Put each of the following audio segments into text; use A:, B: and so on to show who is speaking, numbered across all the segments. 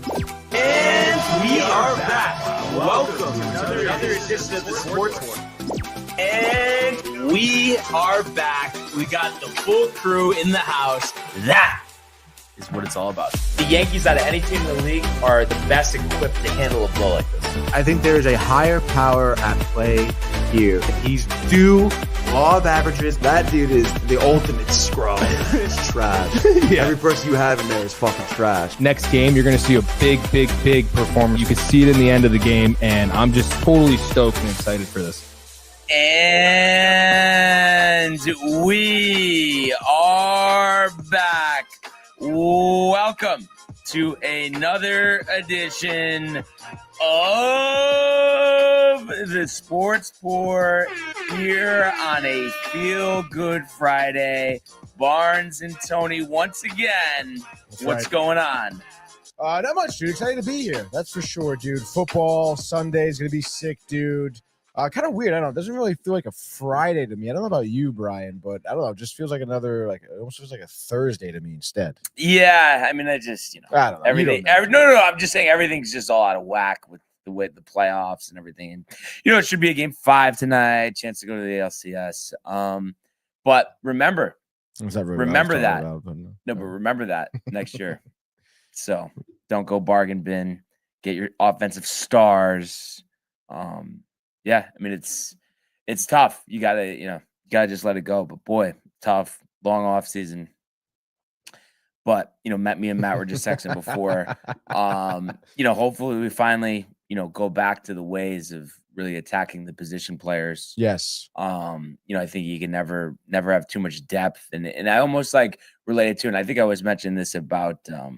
A: And we are back. Welcome to another edition of the Sports War. And we are back. We got the full crew in the house. That is what it's all about. The Yankees, out of any team in the league, are the best equipped to handle a blow like this.
B: I think there is a higher power at play here. He's due law of averages. That dude is the ultimate scrub. It's trash. Yeah. Every person you have in there is fucking trash.
C: Next game, you're going to see a big performance. You can see it in the end of the game, and I'm just totally stoked and excited for this.
A: And we are back. Welcome to another edition of the Sports Pour here on a Feel Good Friday. Barnes and Tony, once again, what's going on?
D: Not much, dude. Excited to be here. That's for sure, dude. Football Sunday is going to be sick, dude. Kind of weird. I don't know. It doesn't really feel like a Friday to me. I don't know about you, Brian, but I don't know. It just feels like it almost feels like a Thursday to me instead.
A: Yeah, I mean, I just,
D: I don't know.
A: everything. No. I'm just saying everything's just all out of whack with the way the playoffs and everything. And, it should be a game 5 tonight, chance to go to the ALCS. But remember that. But remember that next year. So don't go bargain bin. Get your offensive stars. Yeah, I mean, it's tough. You gotta just let it go. But boy, tough, long off season. But me and Matt were just texting before. Hopefully we finally go back to the ways of really attacking the position players.
D: Yes.
A: I think you can never have too much depth, and I almost related to, and I think I always mentioned this about our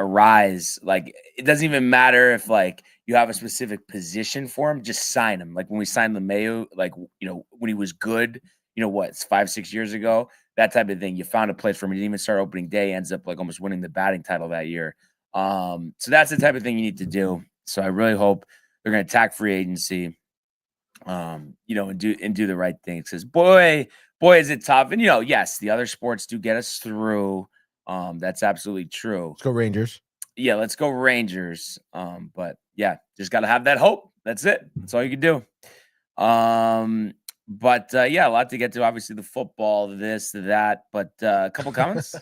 A: rise. Like, it doesn't even matter if you have a specific position for him, just sign him. Like when we signed LeMahieu, when he was good, 5-6 years ago, that type of thing. You found a place for him. He didn't even start opening day, ends up almost winning the batting title that year. So that's the type of thing you need to do. So I really hope they're going to attack free agency, and do the right things. Because boy, is it tough. And yes, the other sports do get us through. That's absolutely true.
D: Let's go Rangers.
A: Yeah, let's go Rangers. But yeah, just got to have that hope. That's it. That's all you can do. But a lot to get to. Obviously, the football, this, that. But a couple comments.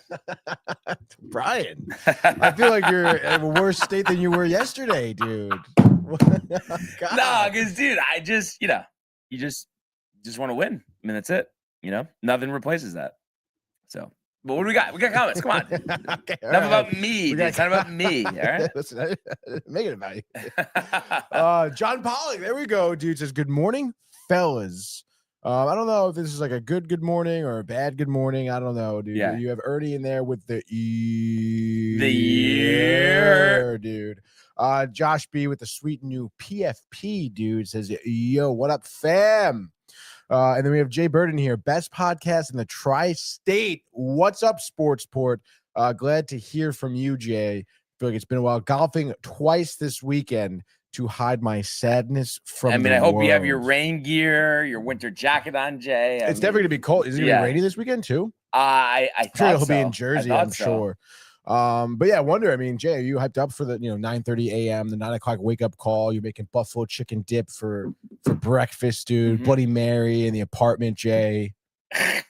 D: Brian, I feel like you're in a worse state than you were yesterday, dude.
A: No, because dude, I just, you just want to win. I mean, that's it. Nothing replaces that. So. But what do we got? We got comments. Come on.
D: Okay,
A: Enough about me. It's not about me. All right.
D: Listen, make it about you. John Pollock. There we go, dude. Says, good morning, fellas. I don't know if this is a good morning or a bad good morning. I don't know, dude. Yeah. You have Ernie in there with the year, dude. Josh B with the sweet new PFP, dude, says, yo, what up, fam? And then we have Jay Burden here, best podcast in the tri-state. What's up, Sportsport? Glad to hear from you, Jay. I feel like it's been a while. Golfing twice this weekend to hide my sadness from
A: I hope you have your rain gear, your winter jacket on, Jay.
D: It's definitely going to be cold. Is it going to be rainy this weekend, too?
A: I
D: sure he'll be in Jersey, I'm sure. But yeah, I wonder, Jay, are you hyped up for the 9:30 a.m., the 9 o'clock wake up call? You're making buffalo chicken dip for breakfast, dude. Mm-hmm. Bloody Mary in the apartment, Jay. I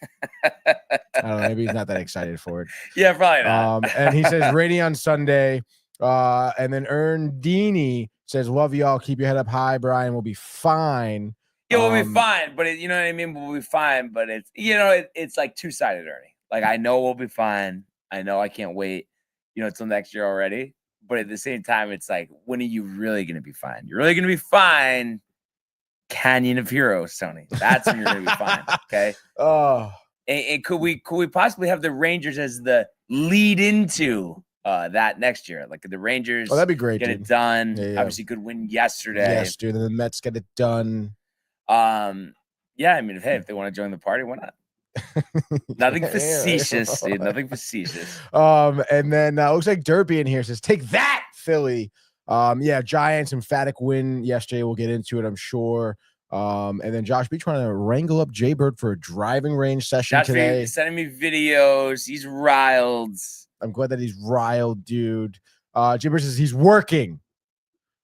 D: don't know, maybe he's not that excited for it.
A: Yeah, probably not.
D: And he says rainy on Sunday. And then Erndini says, love y'all, keep your head up high, Brian, we'll be fine.
A: Yeah, we'll be fine, but you know what I mean? We'll be fine, but it's it's two-sided, Ernie. I know we'll be fine. I know I can't wait, until next year already. But at the same time, it's when are you really going to be fine? You're really going to be fine. Canyon of Heroes, Tony. That's when you're going to be fine. Okay.
D: Oh.
A: And could we possibly have the Rangers as the lead into that next year? The Rangers.
D: Oh, that'd be great.
A: Get it done. Yeah. Obviously, good win yesterday.
D: Yes, dude. And the Mets get it done.
A: Yeah. Hey, if they want to join the party, why not? Nothing facetious, dude. Nothing facetious.
D: And then looks like Derpy in here says, take that, Philly. Giants emphatic win yesterday. We'll get into it, I'm sure. And then Josh B trying to wrangle up Jay Bird for a driving range session today.
A: Sending me videos. He's riled.
D: I'm glad that he's riled, dude. Jibber says he's working.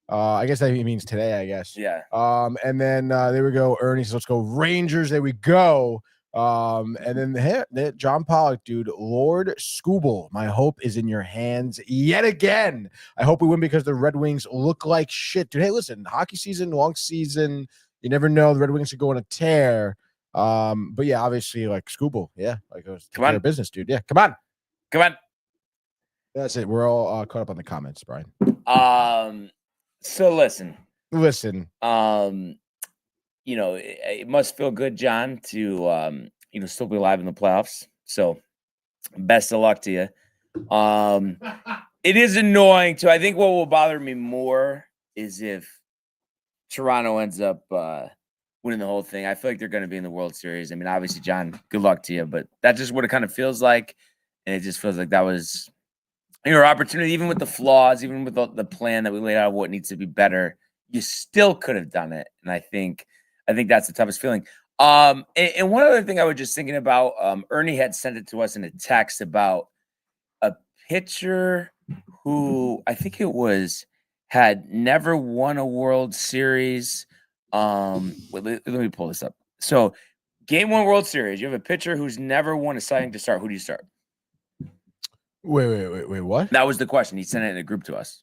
D: I guess that means today, I guess.
A: Yeah.
D: And then there we go. Ernie says, let's go Rangers. There we go. And then John Pollock, dude, Lord Scooble, my hope is in your hands yet again. I hope we win because the Red Wings look like shit, dude. Hey, listen, hockey season, long season. You never know. The Red Wings could go on a tear. But yeah, obviously, like Scooble, yeah, like it was their business, dude. Yeah, come on. That's it. We're all caught up on the comments, Brian.
A: So listen. It must feel good, John, to still be alive in the playoffs. So best of luck to you. It is annoying too. I think what will bother me more is if Toronto ends up winning the whole thing. I feel like they're going to be in the World Series. I mean, obviously, John, good luck to you, but that's just what it kind of feels like. And it just feels like that was your opportunity, even with the flaws, even with the plan that we laid out, what needs to be better, you still could have done it. And I think that's the toughest feeling. And one other thing I was just thinking about, Ernie had sent it to us in a text about a pitcher who I think it was had never won a World Series. Let me pull this up. So game 1 World Series, you have a pitcher who's never won a Cy Young to start. Who do you start?
D: Wait, what?
A: That was the question. He sent it in a group to us.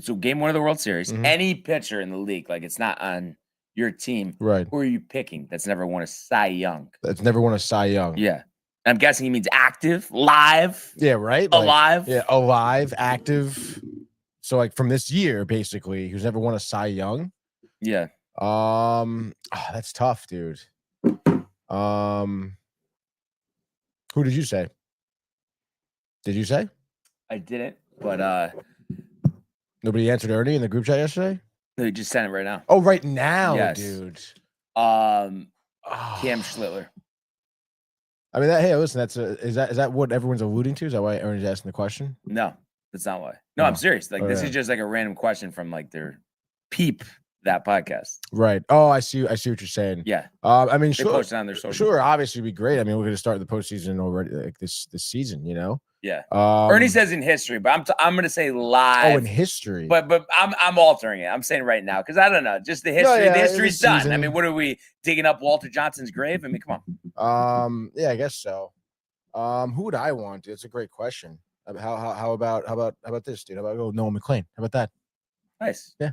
A: So game 1 of the World Series, any pitcher in the league, like it's not on your team,
D: right?
A: Who are you picking that's never won a Cy Young?
D: That's never won a Cy Young.
A: Yeah. I'm guessing he means active, live.
D: Yeah, right?
A: Alive.
D: Alive, active. So like from this year, basically, who's never won a Cy Young.
A: Yeah.
D: That's tough, dude. Who did you say? Did you say?
A: I didn't, but
D: nobody answered Ernie in the group chat yesterday?
A: No, he just sent it right now.
D: Oh, right now,
A: yes.
D: Dude.
A: Cam Schlittler.
D: I mean, listen, is that what everyone's alluding to? Is that why Ernie's asking the question?
A: No, that's not why. No, I'm serious. Like this is just like a random question from like their peep that podcast.
D: Right. Oh, I see what you're saying.
A: Yeah.
D: I mean,
A: they post it on their social.
D: Sure, obviously, it'd be great. I mean, we're going to start the postseason already, like this season. You know.
A: Yeah. Ernie says in history, but I'm going to say live.
D: Oh, in history.
A: But I'm altering it. I'm saying right now because I don't know. Just the history. The history's done. Season. I mean, what are we digging up Walter Johnson's grave? I mean, come
D: on. Yeah, I guess so. Who would I want? It's a great question. How about this, dude? How about Noah McLean? How about that?
A: Nice.
D: Yeah.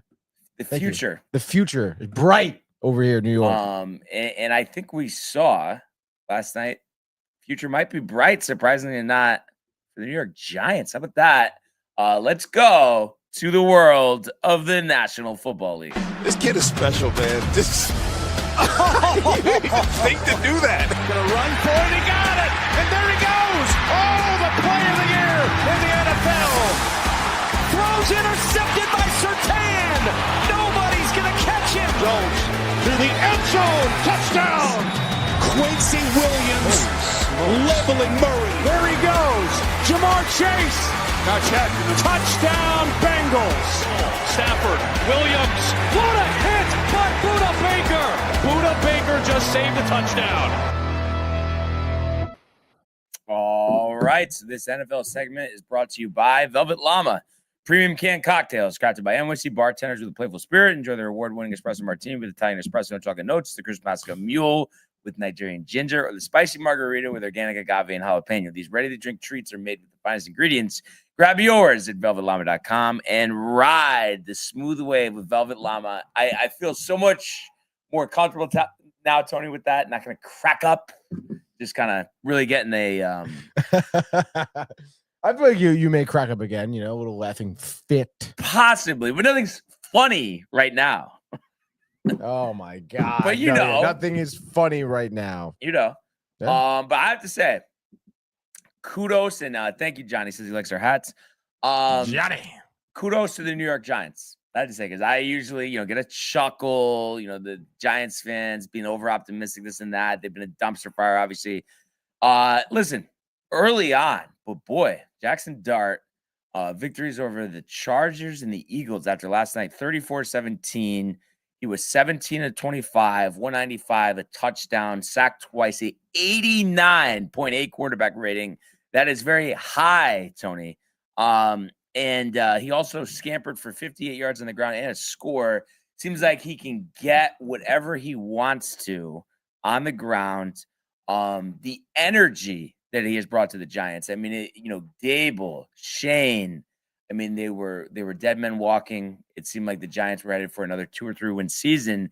A: The future.
D: The future is bright over here in New York.
A: And I think we saw last night. Future might be bright. Surprisingly not. The New York Giants. How about that? Let's go to the world of the National Football League.
E: This kid is special, man. Just you didn't even think to do that.
F: Gonna run for it. He got it. And there he goes. Oh, the play of the year in the NFL. Throws intercepted by Surtain. Nobody's gonna catch him. Jones to the end zone. Touchdown. Quincy Williams. Leveling Murray. There he goes. Jamar Chase. Not yet. Touchdown Bengals. Stafford. Williams. What a hit by Budda Baker. Budda Baker just saved a touchdown.
A: All right. So this NFL segment is brought to you by Velvet Llama. Premium canned cocktails crafted by NYC bartenders with a playful spirit. Enjoy their award-winning espresso martini with Italian espresso and chocolate notes, the crisp Masco Mule with Nigerian ginger, or the spicy margarita with organic agave and jalapeno. These ready-to-drink treats are made with the finest ingredients. Grab yours at velvetlama.com and ride the smooth wave with Velvet Llama. I feel so much more comfortable now, Tony, with that. Not going to crack up. Just kind of really getting a...
D: I feel like you may crack up again, a little laughing fit.
A: Possibly, but nothing's funny right now.
D: Oh my God.
A: But
D: nothing is funny right now.
A: Yeah. But I have to say, kudos and thank you, Johnny says he likes our hats.
D: Johnny.
A: Kudos to the New York Giants. I have to say, because I usually, get a chuckle, the Giants fans being over optimistic, this and that. They've been a dumpster fire, obviously. Listen, early on, but boy, Jackson Dart, victories over the Chargers and the Eagles after last night, 34-17. He was 17 of 25, 195, a touchdown, sacked twice, a 89.8 quarterback rating. That is very high, Tony. And he also scampered for 58 yards on the ground and a score. Seems like he can get whatever he wants to on the ground. The energy that he has brought to the Giants. I mean, Dable, Shane. I mean, they were dead men walking. It seemed like the Giants were headed for another 2 or 3 win season.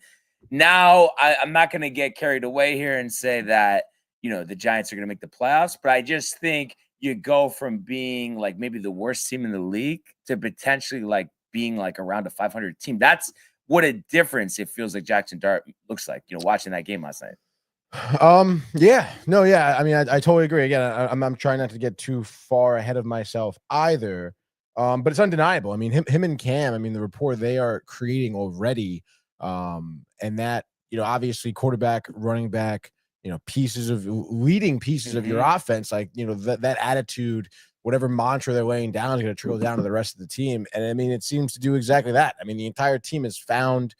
A: Now, I'm not going to get carried away here and say that, the Giants are going to make the playoffs, but I just think you go from being like maybe the worst team in the league to potentially like being like around a 500 team. That's what a difference it feels like Jackson Dart looks like, watching that game last night.
D: Yeah. I mean, I totally agree. Again, I'm trying not to get too far ahead of myself either. But it's undeniable. I mean, him and Cam, I mean, the rapport they are creating already. And that, obviously quarterback, running back, leading pieces of your offense, like, that attitude, whatever mantra they're laying down is going to trickle down to the rest of the team. And I mean, it seems to do exactly that. I mean, the entire team has found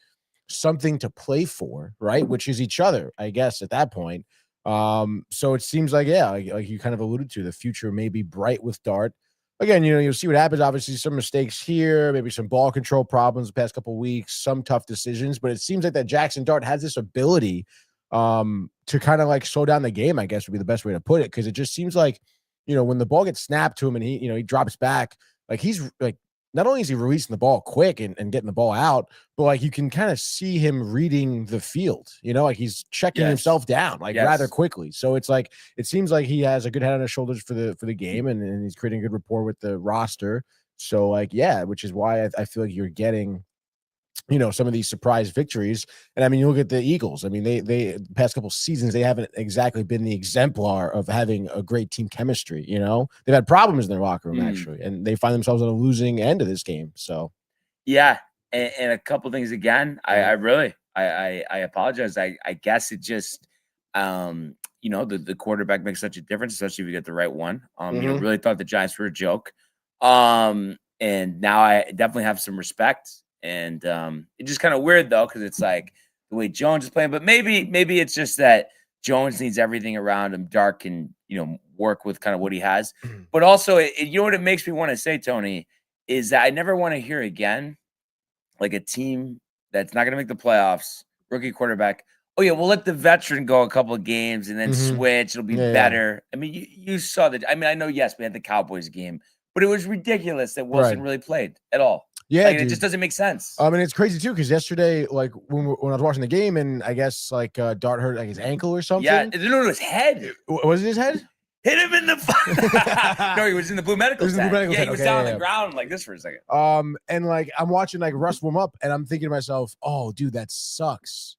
D: something to play for, right? Which is each other, I guess, at that point. So it seems like, like you kind of alluded to, the future may be bright with Dart. Again, you'll see what happens. Obviously, some mistakes here, maybe some ball control problems the past couple of weeks, some tough decisions, but it seems like that Jackson Dart has this ability to kind of like slow down the game, I guess would be the best way to put it. Because it just seems like, when the ball gets snapped to him and he drops back, like he's like, not only is he releasing the ball quick and getting the ball out, but like you can kind of see him reading the field, like he's checking himself down like rather quickly. So it's like, it seems like he has a good head on his shoulders for the game and he's creating a good rapport with the roster. So like, which is why I feel like you're getting, some of these surprise victories. And I mean, you look at the Eagles. I mean, they the past couple seasons, they haven't exactly been the exemplar of having a great team chemistry. They've had problems in their locker room actually, and they find themselves on a losing end of this game. So,
A: yeah. And a couple things again, I apologize. I guess it just, the quarterback makes such a difference, especially if you get the right one. Really thought the Giants were a joke. And now I definitely have some respect. And it's just kind of weird though, because it's like the way Jones is playing, but maybe it's just that Jones needs everything around him. Dart can, work with kind of what he has. But also, what it makes me want to say, Tony, is that I never want to hear again, like a team that's not going to make the playoffs, rookie quarterback. Oh yeah, we'll let the veteran go a couple of games and then switch. It'll be better. I mean, you saw that. I mean, I know, yes, we had the Cowboys game, but it was ridiculous that Wilson really played at all.
D: Yeah,
A: it just doesn't make sense.
D: And it's crazy too because yesterday, like when I was watching the game, and I guess like Dart hurt like his ankle or something.
A: Yeah, no, his head.
D: Was it his head?
A: Hit him in the. No, he was in the blue medical tent. Yeah, he was down on the ground like this for a second.
D: And like I'm watching like Russ warm up, and I'm thinking to myself, "Oh, dude, that sucks,"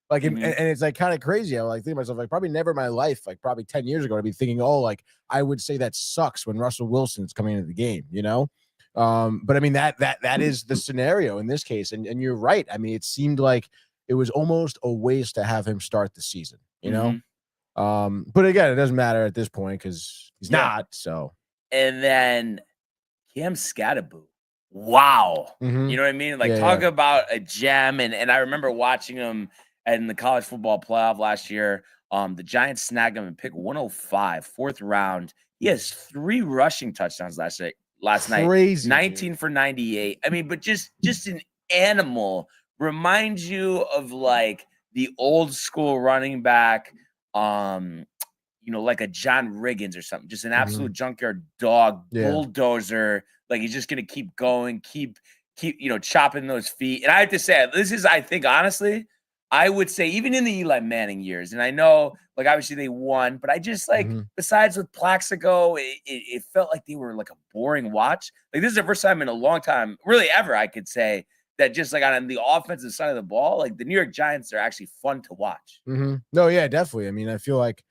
D: Like, and it's like kind of crazy. I like think to myself, like probably never in my life, like probably 10 years ago, I'd be thinking, "Oh, like I would say that sucks when Russell Wilson's coming into the game," But I mean that is the scenario in this case, and you're right. I mean, it seemed like it was almost a waste to have him start the season, But again, it doesn't matter at this point because he's not. So,
A: and then Cam Scatterboo, wow, you know what I mean? Like talk about a gem, and I remember watching him in the college football playoff last year. The Giants snagged him in pick 105, 4th round. He has 3 rushing touchdowns last night,
D: crazy,
A: 19 dude. For 98. I mean, but just an animal. Reminds you of like the old school running back, like a John Riggins or something. Just an absolute junkyard dog, bulldozer. Like he's just gonna keep going, keep chopping those feet. And I have to say, this is, I think, honestly, I would say even in the Eli Manning years, and I know, like, obviously they won, but I just like, besides with Plaxico, it felt like they were like a boring watch. Like this is the first time in a long time, really ever, I could say that just like on the offensive side of the ball, like the New York Giants are actually fun to watch.
D: No, yeah, definitely. I mean, I feel like,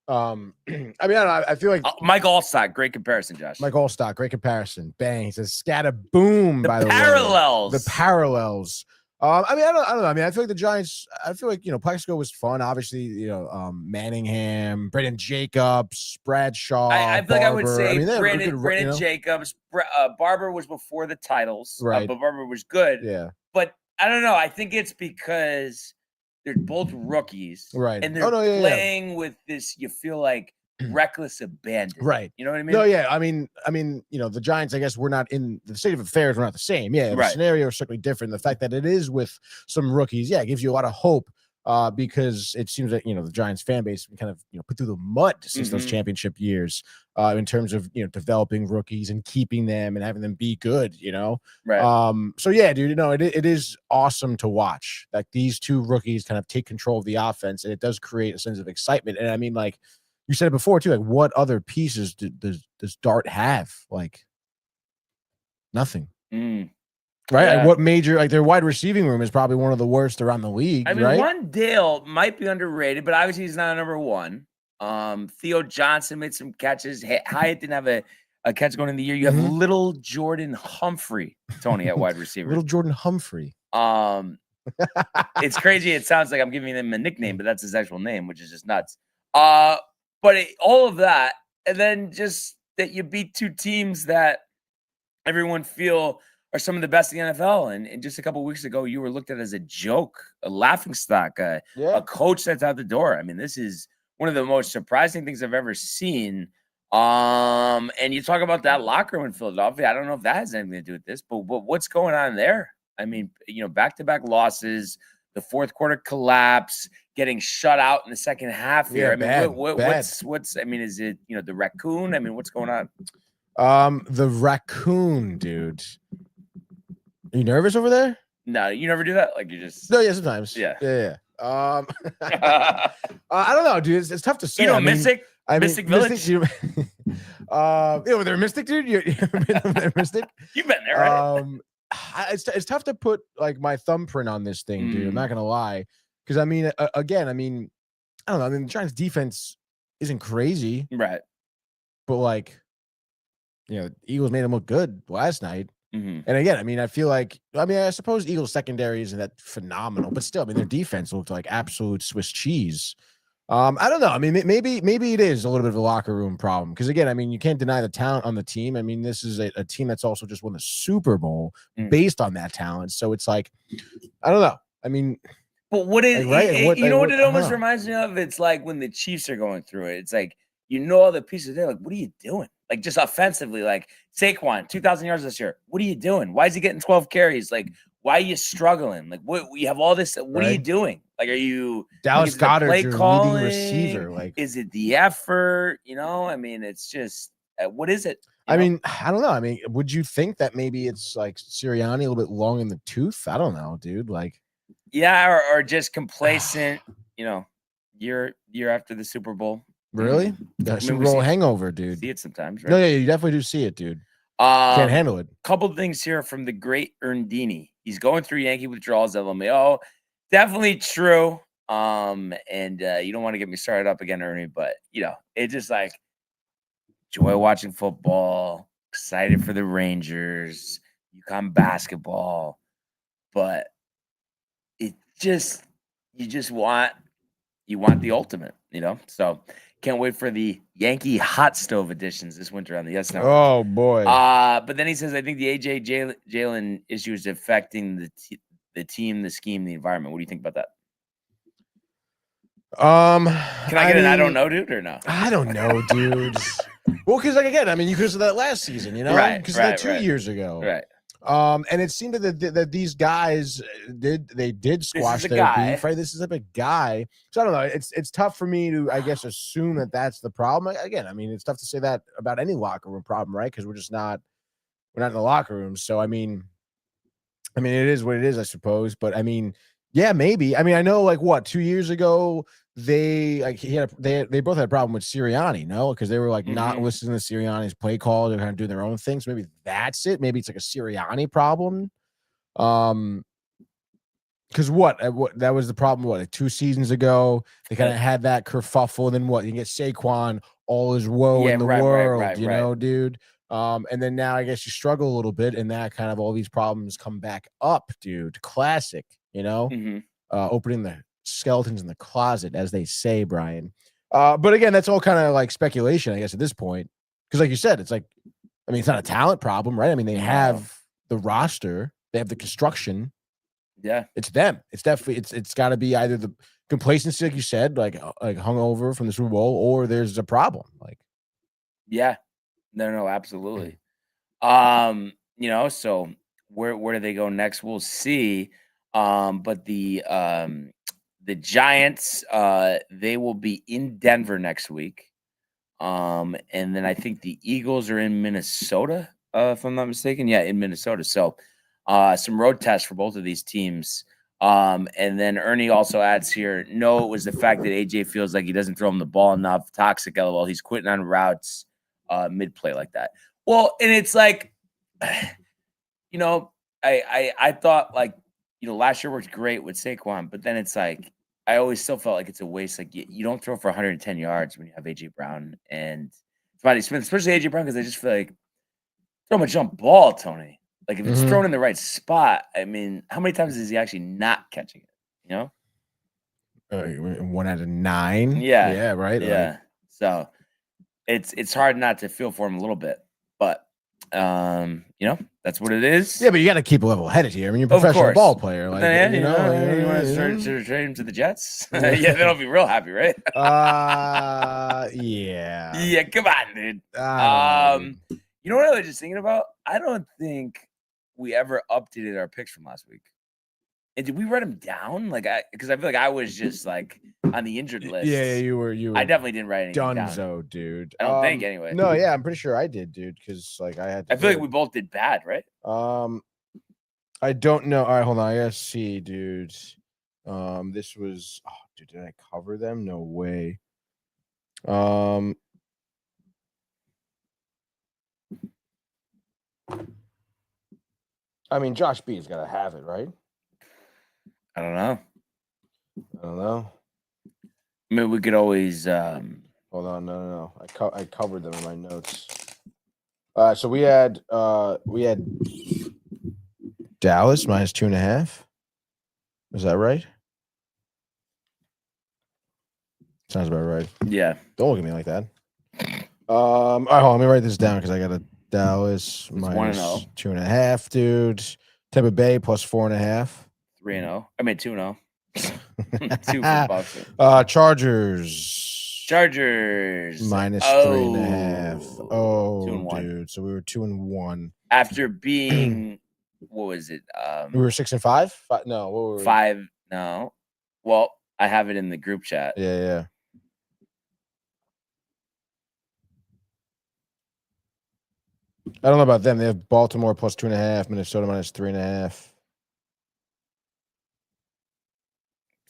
D: I mean, I don't know, I feel like
A: Mike Allstock, great comparison, Josh.
D: Mike Allstock, great comparison. Bang, he says scatter boom. By the
A: parallels.
D: Way, the parallels. I mean, I don't know. I mean, I feel like the Giants. I feel like Plaxico was fun. Obviously, Manningham, Brandon Jacobs, Bradshaw.
A: I feel like I would say
D: Brandon
A: Jacobs. Barber was before the titles,
D: right?
A: But Barber was good.
D: Yeah.
A: But I don't know. I think it's because they're both rookies,
D: right?
A: And they're playing with this. You feel like reckless abandon.
D: Right.
A: You know what I mean?
D: No, yeah. I mean, the Giants, I guess we're not in the state of affairs. We're not the same. Yeah. The scenario is certainly different. The fact that it is with some rookies, yeah, it gives you a lot of hope because it seems that, the Giants fan base can kind of, put through the mud since those championship years in terms of, developing rookies and keeping them and having them be good,
A: Right.
D: So yeah, dude, it is awesome to watch that these two rookies kind of take control of the offense, and it does create a sense of excitement. And I mean, like, you said it before too, like, what other pieces does Dart have? Like, nothing. Right?
A: Yeah.
D: Like, what major, like, their wide receiving room is probably one of the worst around the league.
A: I mean,
D: right?
A: Wandale might be underrated, but obviously he's not a number one. Theo Johnson made some catches. Hyatt didn't have a catch going in the year. You have little Jordan Humphrey, Tony, at wide receiver.
D: Little Jordan Humphrey.
A: It's crazy. It sounds like I'm giving him a nickname, but that's his actual name, which is just nuts. But all of that, and then just that you beat two teams that everyone feel are some of the best in the NFL. And just a couple of weeks ago, you were looked at as a joke, a laughingstock, a coach that's out the door. I mean, this is one of the most surprising things I've ever seen. And you talk about that locker room in Philadelphia. I don't know if that has anything to do with this, but what's going on there? I mean, back-to-back losses, the fourth quarter collapse, getting shut out in the second half here.
D: Yeah,
A: I mean, what's I mean, is it, the raccoon? I mean, what's going on?
D: The raccoon, dude. Are you nervous over there?
A: No, you never do that. Like, you just
D: no, yeah, sometimes. Yeah. I don't know, dude. It's tough to say.
A: Mystic Village.
D: Mystic, they're Mystic, dude. You ever been there, Mystic?
A: You've been there, right?
D: It's tough to put like my thumbprint on this thing, dude. I'm not gonna lie, because I mean, again, I don't know. I mean, the Giants' defense isn't crazy,
A: right?
D: But like, the Eagles made them look good last night. And again, I mean, I feel like, I suppose Eagles secondary isn't that phenomenal, but still, I mean, their defense looked like absolute Swiss cheese. I don't know. I mean, maybe it is a little bit of a locker room problem because, again, I mean, you can't deny the talent on the team. I mean, this is a team that's also just won the Super Bowl based on that talent. So it's like, I don't know. I mean,
A: but what is what it almost reminds me of? It's like when the Chiefs are going through it. It's like, all the pieces there. Like, what are you doing? Like, just offensively, like Saquon, 2,000 yards this year. What are you doing? Why is he getting 12 carries? Like, why are you struggling? Like, what you have all this? What are you doing? Like, are you
D: Dallas Goedert, your leading receiver? Like,
A: is it the effort? I mean, it's just what is it?
D: I mean, I don't know. I mean, would you think that maybe it's like Sirianni a little bit long in the tooth? I don't know, dude. Like,
A: yeah, or just complacent. Year after the Super Bowl.
D: Really? Super Bowl hangover, dude.
A: See it sometimes, right?
D: No, yeah, you definitely do see it, dude. Can't handle it.
A: Couple things here from the great Erndini. He's going through Yankee withdrawals, LMAO. Definitely true. And you don't want to get me started up again, Ernie, but it's just like enjoy watching football, excited for the Rangers, UConn basketball, but it just you want the ultimate, So can't wait for the Yankee hot stove editions this winter on the Yes Network.
D: Oh boy!
A: But then he says, I think the AJ Jalen issue is affecting the team, the scheme, the environment. What do you think about that? Can I get an I don't know, dude, or no?
D: I don't know, dude. Well, because again, I mean, because of that last season,
A: right?
D: Because that 2 years ago,
A: right?
D: And it seemed that these guys did squash their beef, right? This is a big guy. So I don't know. It's tough for me to, I guess, assume that that's the problem. Again, I mean, it's tough to say that about any locker room problem, right? Because we're not in the locker room. So I mean, it is what it is, I suppose. But I mean, yeah, maybe. I mean, I know, like, 2 years ago they both had a problem with Sirianni, no? Because they were like not listening to Sirianni's play call. They're kind of doing their own thing. So maybe that's it. Maybe it's like a Sirianni problem. Because that was the problem. Like 2 seasons ago, they kind of had that kerfuffle. And then you get Saquon, all is woe in the world, dude. And then now I guess you struggle a little bit, and that kind of all these problems come back up, dude. Classic, opening the skeletons in the closet, as they say, Brian. But again, that's all kind of like speculation, I guess, at this point. Because like you said, it's like, I mean, it's not a talent problem, right? I mean, they have the roster, they have the construction.
A: Yeah.
D: It's them. It's definitely, it's got to be either complacency, like you said, like hungover from the Super Bowl, or there's a problem. Like,
A: yeah, no, absolutely. So where do they go next? We'll see. But the Giants, they will be in Denver next week. And then I think the Eagles are in Minnesota, if I'm not mistaken. Yeah, in Minnesota. So some road tests for both of these teams. And then Ernie also adds here, no, it was the fact that AJ feels like he doesn't throw him the ball enough. Toxic, LOL. He's quitting on routes mid-play like that. Well, and it's like, I thought like, last year worked great with Saquon, but then it's like, I always still felt like it's a waste. Like you don't throw for 110 yards when you have AJ Brown and Devontae Smith, especially AJ Brown, because I just feel like throw him a jump ball, Tony. Like if it's thrown in the right spot, I mean, how many times is he actually not catching it?
D: 1 out of 9.
A: Yeah,
D: right.
A: Yeah, so it's hard not to feel for him a little bit, but that's what it is.
D: Yeah, but you got to keep a level headed here. I mean, you're a professional ball player. Like,
A: you want to start trade him to the Jets? Yeah, they'll be real happy, right?
D: Yeah.
A: Yeah, come on, dude. You know what I was just thinking about? I don't think we ever updated our picks from last week. And did we write them down? Because I feel like I was just like on the injured list.
D: Yeah, you were.
A: I definitely didn't write anything down.
D: Dunzo, dude.
A: I don't think anyway.
D: No, yeah, I'm pretty sure I did, dude. Because I had.
A: I feel like we both did bad, right?
D: I don't know. All right, hold on. I gotta see, dude. This was. Oh, dude, did I cover them? No way. I mean, Josh B's got to have it, right?
A: I don't know.
D: I
A: mean, we could always.
D: Hold on, no. I covered them in my notes. So we had Dallas minus 2.5. Is that right? Sounds about right.
A: Yeah.
D: Don't look at me like that. All right, hold on, let me write this down because I got a Dallas minus 2.5, dude. Tampa Bay plus 4.5.
A: 3-0. I mean 2-0. 2 for Bucks.
D: Chargers minus 3.5. Oh, 2-1. Dude. So we were 2-1
A: after being what was it?
D: We were 6-5. No, what were we?
A: 5. No. Well, I have it in the group chat.
D: Yeah. I don't know about them. They have Baltimore plus 2.5, Minnesota minus 3.5.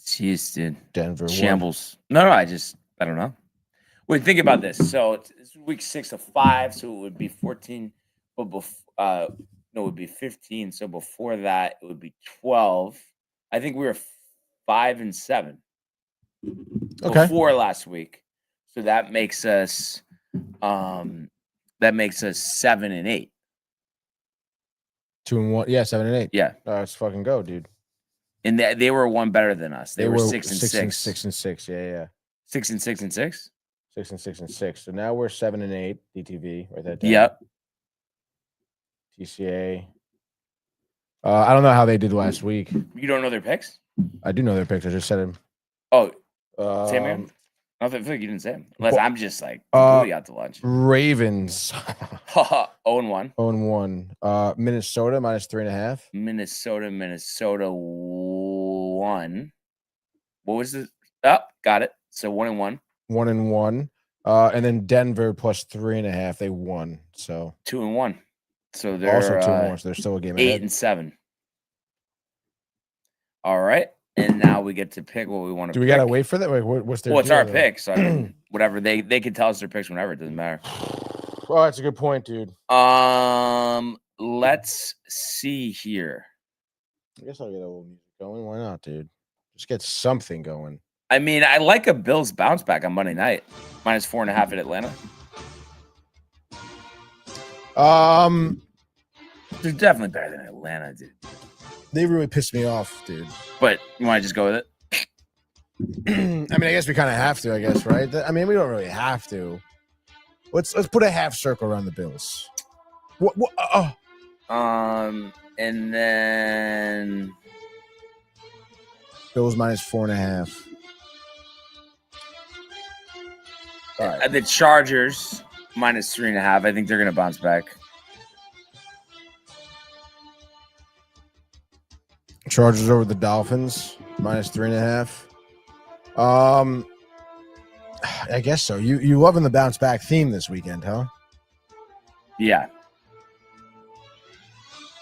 A: Jeez, dude.
D: Denver
A: shambles. No, I don't know. Wait, think about this. So it's week 6 of 5, so it would be 14. But it would be 15. So before that, it would be 12. I think we were 5-7.
D: Okay.
A: Before last week, so that makes us 7-8.
D: 2-1. Yeah, 7-8.
A: Yeah.
D: Let's fucking go, dude.
A: And they were one better than us. They were 6-6.
D: 6-6. Yeah.
A: 6-6.
D: 6-6. So now we're 7-8. DTV. Write that down.
A: Yep.
D: TCA. I don't know how they did last week.
A: You don't know their picks?
D: I do know their picks. I just said them.
A: Oh, Sam Aaron? I feel like you didn't say them. Unless I'm just like completely out to lunch.
D: Ravens.
A: 0-1.
D: 0-1. Minnesota minus 3.5.
A: Minnesota 1. What was it? Oh, got it. So 1-1.
D: 1-1. And then Denver plus 3.5. They won. So
A: 2-1. So they're
D: also 2-1. So they're still a game ahead.
A: 8-7. All right. And now we get to pick what we want to pick.
D: Do we got to wait for that? Wait, what's their
A: Well, it's our pick. So I mean, whatever. They can tell us their picks whenever. It doesn't matter.
D: Well, that's a good point, dude.
A: Let's see here.
D: I guess I'll get a little music going. Why not, dude? Just get something going.
A: I mean, I like a Bills bounce back on Monday night. Minus 4.5 at Atlanta. They're definitely better than Atlanta, dude.
D: They really pissed me off, dude.
A: But you want to just go with it?
D: I mean, I guess we kind of have to, I guess, right? I mean, we don't really have to. Let's put a half circle around the Bills. What
A: and then
D: Bills minus 4.5. All right.
A: The Chargers minus 3.5. I think they're going to bounce back.
D: Chargers over the Dolphins minus 3.5. I guess so. You loving the bounce back theme this weekend, huh?
A: Yeah.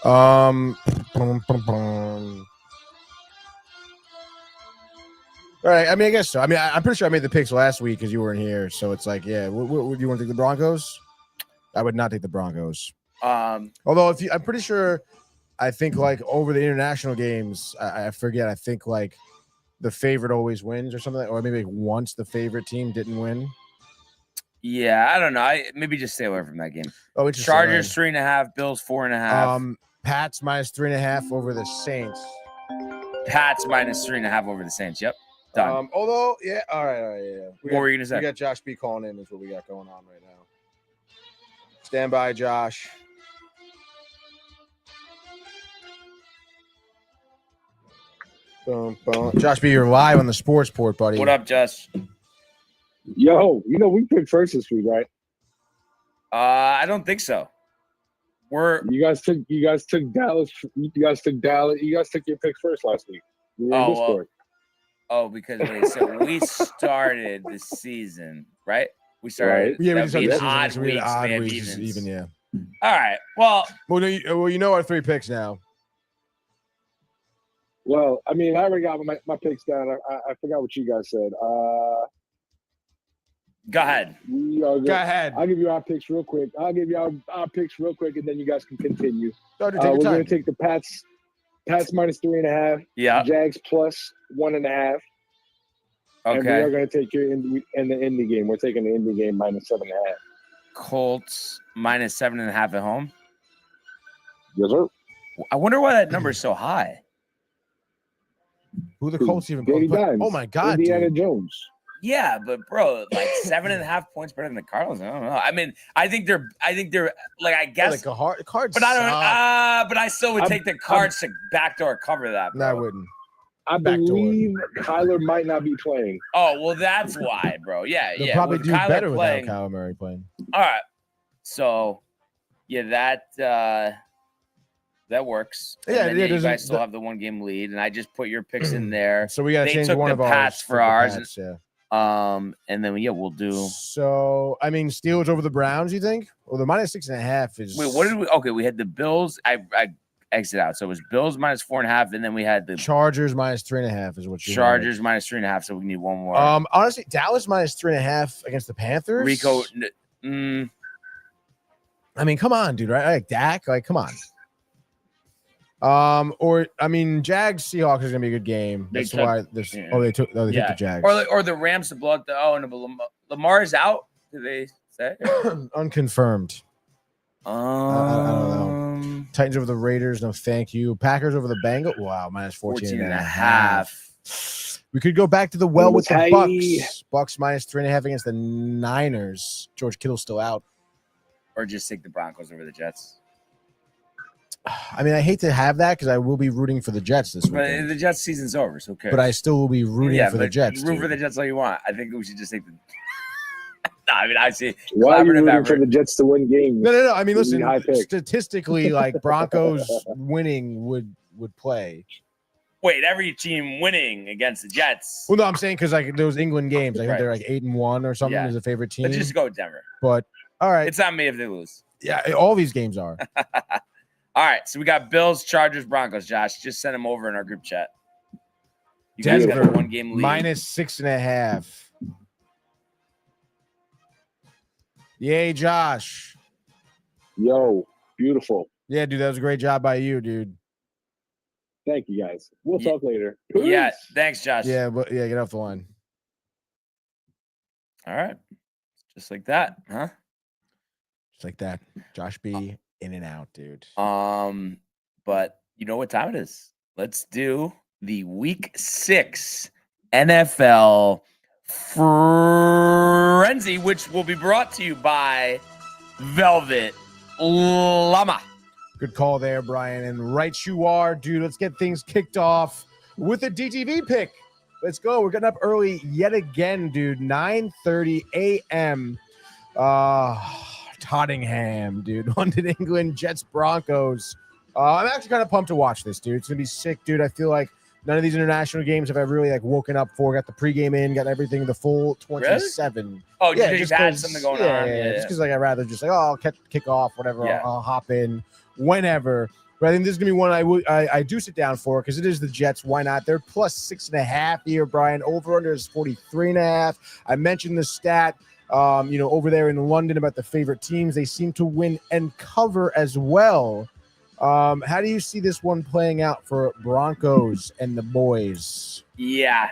D: All right. I mean, I guess so. I mean, I'm pretty sure I made the picks last week because you weren't here. So it's like, yeah. What do you want to take the Broncos? I would not take the Broncos. Although I'm pretty sure, I think like over the international games, I forget. I think like the favorite always wins or something, or maybe like once the favorite team didn't win.
A: Yeah, I don't know. Maybe just stay away from that game.
D: Oh, interesting.
A: Chargers 3.5, Bills 4.5.
D: Pats minus 3.5 over the Saints.
A: Pats minus 3.5 over the Saints. Yep, done.
D: Although, yeah, all right, yeah.
A: What were you gonna say?
D: We got Josh B calling in. Is what we got going on right now. Stand by, Josh. Boom, boom. Josh B, you're live on the Sports Port, buddy.
A: What up, Josh?
G: Yo, we picked first this week, right?
A: I don't think so.
G: You guys took Dallas. You guys took your picks first last week.
A: Because so we started the season, right? We started.
D: Right. Yeah, we
A: started
D: started
A: odd
D: so
A: weeks.
D: odd
A: They have
D: weeks,
A: evens.
D: even, yeah.
A: All right. Well,
D: you know our 3 picks now.
G: Well, I mean, I already got my picks down. I forgot what you guys said.
A: go ahead.
D: Go ahead.
G: I'll give you our picks real quick. Our picks real quick, and then you guys can continue.
D: Take your
G: we're
D: time.
G: going to take the Pats minus 3.5.
A: Yeah.
G: Jags plus 1.5. And we
A: Okay.
G: are going to take your in the Indy game. We're taking the Indy game minus 7.5.
A: Colts minus 7.5 at home.
G: Yes, sir.
A: I wonder why that number is so high.
D: Who the Colts even
G: Danny
D: put?
G: Dimes.
D: Oh my God,
G: Indiana
D: dude.
G: Jones.
A: Yeah, but bro, like 7.5 points better than the Cardinals. I don't know. I mean, I think they're like I guess,
D: the Cards,
A: but I don't.
D: suck.
A: But I still would take the Cards to backdoor cover that. Bro.
D: No, I wouldn't.
G: I believe Kyler might not be playing.
A: Oh well, that's why, bro. Yeah,
D: They'll
A: yeah.
D: probably
A: with
D: do
A: Kyler
D: better
A: playing,
D: without Kyler Murray playing.
A: All right, so yeah, that works. And then, you guys still have the 1-game lead, and I just put your picks in there.
D: So we got to
A: They
D: change
A: took
D: one
A: the
D: of ours
A: Pats for
D: to the
A: ours,
D: Pats, yeah.
A: And then we'll do.
D: So I mean, Steelers over the Browns. You think? Well, the minus 6.5 is.
A: Wait, what did we? Okay, we had the Bills. I exit out, so it was Bills minus 4.5, and then we had the
D: Chargers minus 3.5 is what you
A: Chargers minus 3.5. So we need one more.
D: Honestly, Dallas minus 3.5 against the Panthers.
A: Rico.
D: I mean, come on, dude. Right? Like Dak. Like, come on. Or I mean, Jags Seahawks is gonna be a good game. That's why this.
A: Yeah.
D: Oh, they took the Jags.
A: Or the Rams to blow up the. Oh no, but Lamar's out. Did they say?
D: Unconfirmed. I don't know. Titans over the Raiders. No, thank you. Packers over the Bengals. Wow, minus 14.5. We could go back to the well with the Bucks. Bucks minus 3.5 against the Niners. George Kittle's still out.
A: Or just take the Broncos over the Jets.
D: I mean, I hate to have that because I will be rooting for the Jets this weekend.
A: But the Jets season's over, so okay.
D: But I still will be rooting for the Jets.
A: Root for the Jets all you want. I think we should just take the. No, I mean, I see.
G: Why are you rooting for the Jets to win games?
D: No. I mean, listen, statistically, like Broncos winning would play.
A: Wait, every team winning against the Jets.
D: Well, no, I'm saying because like those England games, I think they're like 8-1 or something is a favorite team.
A: Let's just go with Denver.
D: But all right,
A: it's not me if they lose.
D: Yeah, all these games are.
A: All right, so we got Bills, Chargers, Broncos. Josh, just send them over in our group chat. You guys got a 1-game lead.
D: Minus 6.5. Yay, Josh.
G: Yo, beautiful.
D: Yeah, dude, that was a great job by you, dude.
G: Thank you, guys. We'll talk later.
A: Yeah, thanks, Josh.
D: Yeah, but get off the line.
A: All right, just like that, huh?
D: Just like that. Josh B. In and out, dude.
A: But you know what time it is? Let's do the Week 6 NFL Frenzy, which will be brought to you by Velvet Llama.
D: Good call there, Brian. And right you are, dude. Let's get things kicked off with a DTV pick. Let's go. We're getting up early yet again, dude. 9:30 a.m. Tottenham, dude. London, England, Jets, Broncos. I'm actually kind of pumped to watch this, dude. It's going to be sick, dude. I feel like none of these international games have I really woken up for. Got the pregame in, got everything, the full 27.
A: Really? Oh, yeah,
D: just
A: had something going on.
D: Yeah, just because I'd rather just I'll kick off, whatever.
A: Yeah.
D: I'll hop in whenever. But I think this is going to be one I do sit down for because it is the Jets. Why not? They're plus 6.5 here, Brian. Over-under is 43.5. I mentioned the stat, over there in London about the favorite teams. They seem to win and cover as well. How do you see this one playing out for Broncos and the boys?
A: Yeah.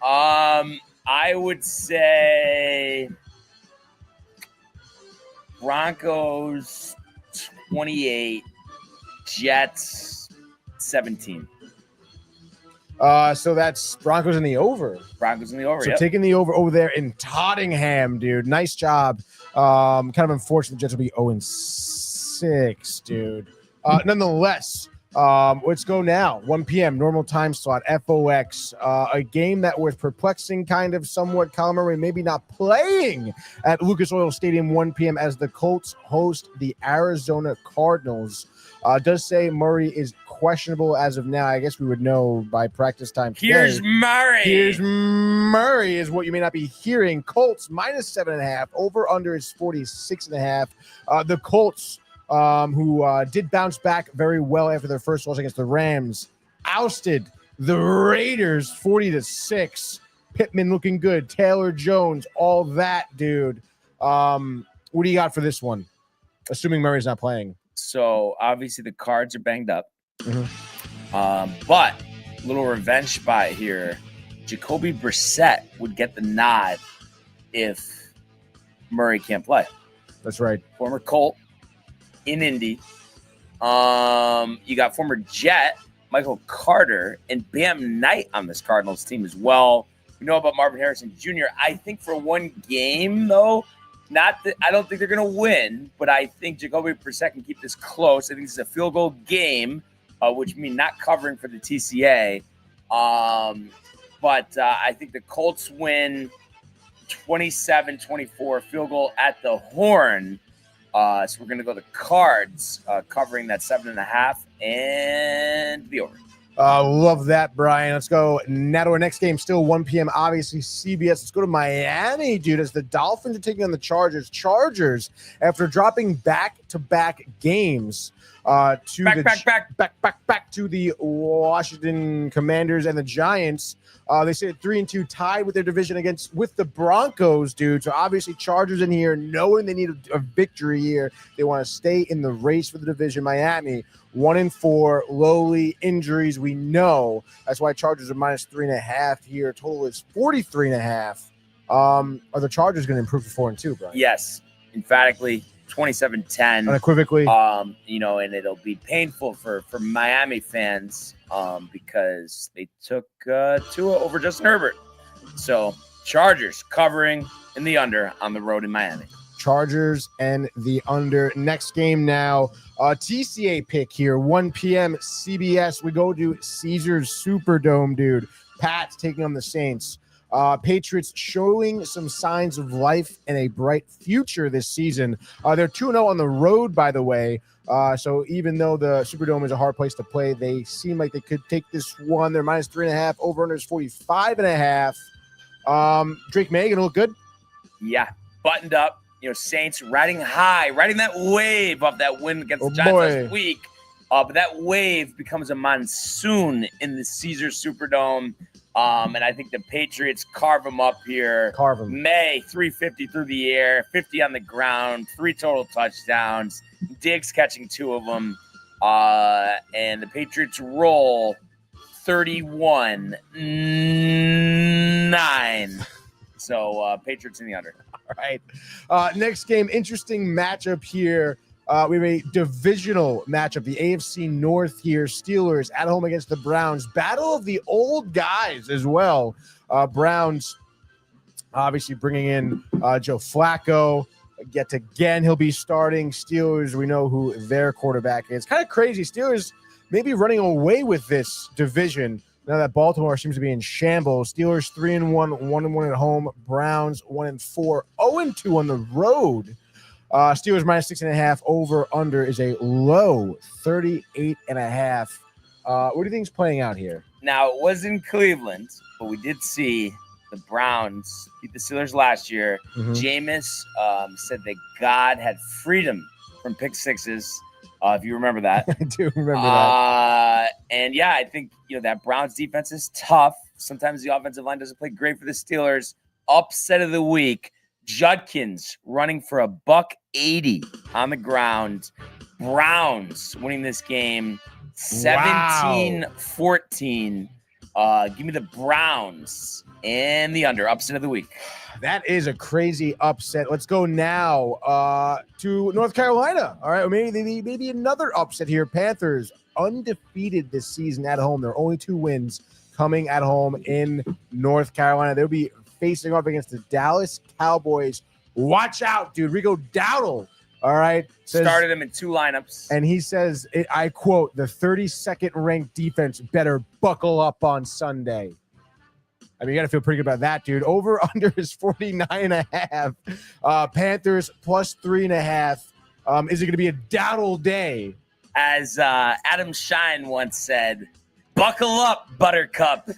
A: I would say Broncos 28, Jets 17.
D: So that's Broncos in the over.
A: Broncos in the over.
D: So taking the over there in Tottenham, dude. Nice job. Kind of unfortunate the Jets will be 0-6, dude. Nonetheless, let's go now. 1 p.m. normal time slot. FOX. A game that was perplexing, kind of somewhat. Kyler Murray maybe not playing at Lucas Oil Stadium. 1 p.m. as the Colts host the Arizona Cardinals. Does say Murray is questionable as of now. I guess we would know by practice time today.
A: Here's
D: Murray is what you may not be hearing. Colts minus 7.5. Over under is 46.5. The Colts, who did bounce back very well after their first loss against the Rams, ousted the Raiders 40-6. Pittman looking good. Taylor Jones, all that, dude. What do you got for this one? Assuming Murray's not playing.
A: So obviously the Cards are banged up. But little revenge spot here. Jacoby Brissett would get the nod if Murray can't play.
D: That's right.
A: Former Colt in Indy. You got former Jet Michael Carter and Bam Knight on this Cardinals team as well. We know about Marvin Harrison Jr. I think for one game though, I don't think they're going to win, but I think Jacoby Brissett can keep this close. I think this is a field goal game, which means not covering for the TCA. But I think the Colts win 27-24, field goal at the horn. So we're going to go the Cards, covering that 7.5 and the over.
D: Love that, Brian. Let's go now to our next game. Still 1 p.m. Obviously, CBS. Let's go to Miami, dude, as the Dolphins are taking on the Chargers. Chargers, after dropping back-to-back games back to the Washington Commanders and the Giants. They sit at 3-2, tied with their division with the Broncos, dude. So obviously, Chargers in here, knowing they need a victory here. They want to stay in the race for the division. Miami 1-4, lowly injuries. We know that's why Chargers are minus 3.5 here. Total is 43.5. Are the Chargers going to improve to 4-2, Brian?
A: Yes, emphatically. 27-10.
D: Unequivocally.
A: And it'll be painful for Miami fans because they took Tua over Justin Herbert. So Chargers covering in the under on the road in Miami.
D: Chargers and the under. Next game now. TCA pick here. 1 p.m. CBS. We go to Caesars Superdome, dude. Pats taking on the Saints. Patriots showing some signs of life and a bright future this season. They're 2-0 on the road, by the way. So even though the Superdome is a hard place to play, they seem like they could take this one. They're minus 3.5. Over-under is 45.5. Drake May gonna look good?
A: Yeah, buttoned up. Saints riding high, riding that wave of that win against the Giants last week. But that wave becomes a monsoon in the Caesars Superdome. And I think the Patriots carve them up here. May 350 through the air, 50 on the ground, 3 total touchdowns. Diggs catching 2 of them. And the Patriots roll 31-9. So Patriots in the under.
D: All right. Next game, interesting matchup here. We have a divisional matchup, the AFC North here. Steelers at home against the Browns. Battle of the old guys as well. Browns obviously bringing in Joe Flacco. Yet again, he'll be starting. Steelers, we know who their quarterback is. Kind of crazy. Steelers maybe running away with this division now that Baltimore seems to be in shambles. Steelers 3-1, 1-1 at home. Browns 1-4, 0-2 on the road. Steelers minus 6.5. Over under is a low 38.5. What do you think is playing out here?
A: Now, it was in Cleveland, but we did see the Browns beat the Steelers last year. Jameis said that God had freed him from pick sixes, if you remember that.
D: I do remember that.
A: And, yeah, I think, that Browns defense is tough. Sometimes the offensive line doesn't play great for the Steelers. Upset of the week, Judkins running for $180 on the ground. Browns winning this game 17-14. Give me the Browns and the under. Upset of the week.
D: That is a crazy upset. Let's go now to North Carolina. All right, or maybe another upset here. Panthers undefeated this season at home. There are only 2 wins coming at home in North Carolina. They'll be facing off against the Dallas Cowboys. Watch out, dude. Rico Dowdle. All right.
A: Started him in 2 lineups.
D: And he says, I quote, the 32nd ranked defense better buckle up on Sunday. I mean, you got to feel pretty good about that, dude. Over under is 49.5. Panthers plus 3.5. Is it going to be a Dowdle day?
A: As Adam Shine once said, buckle up, Buttercup.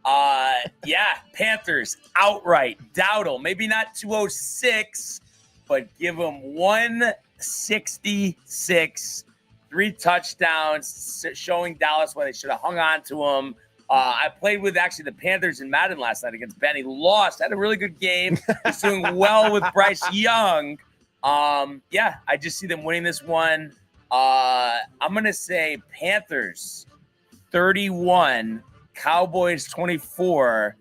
A: Yeah, Panthers outright. Dowdle, maybe not 206, but give them 166, 3 touchdowns, showing Dallas why they should have hung on to him. I played with actually the Panthers in Madden last night against Benny. Lost, had a really good game. He's doing well with Bryce Young. Yeah, I just see them winning this one. I'm going to say Panthers 31, Cowboys 24,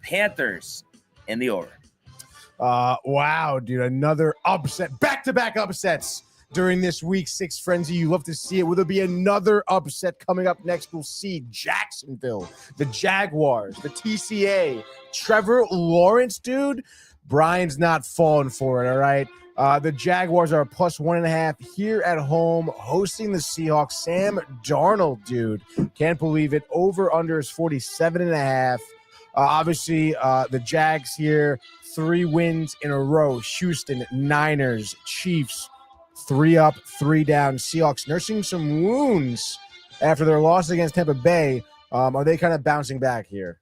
A: Panthers in the over.
D: Wow, dude, another upset. Back-to-back upsets during this week 6 frenzy. You love to see it. Will there be another upset coming up next? We'll see Jacksonville, the Jaguars, the TCA, Trevor Lawrence, dude. Brian's not falling for it, all right? The Jaguars are plus 1.5 here at home, hosting the Seahawks. Sam Darnold, dude. Can't believe it. Over under is 47.5. Obviously, the Jags here, 3 wins in a row. Houston, Niners, Chiefs, 3 up, 3 down. Seahawks nursing some wounds after their loss against Tampa Bay. Are they kind of bouncing back here?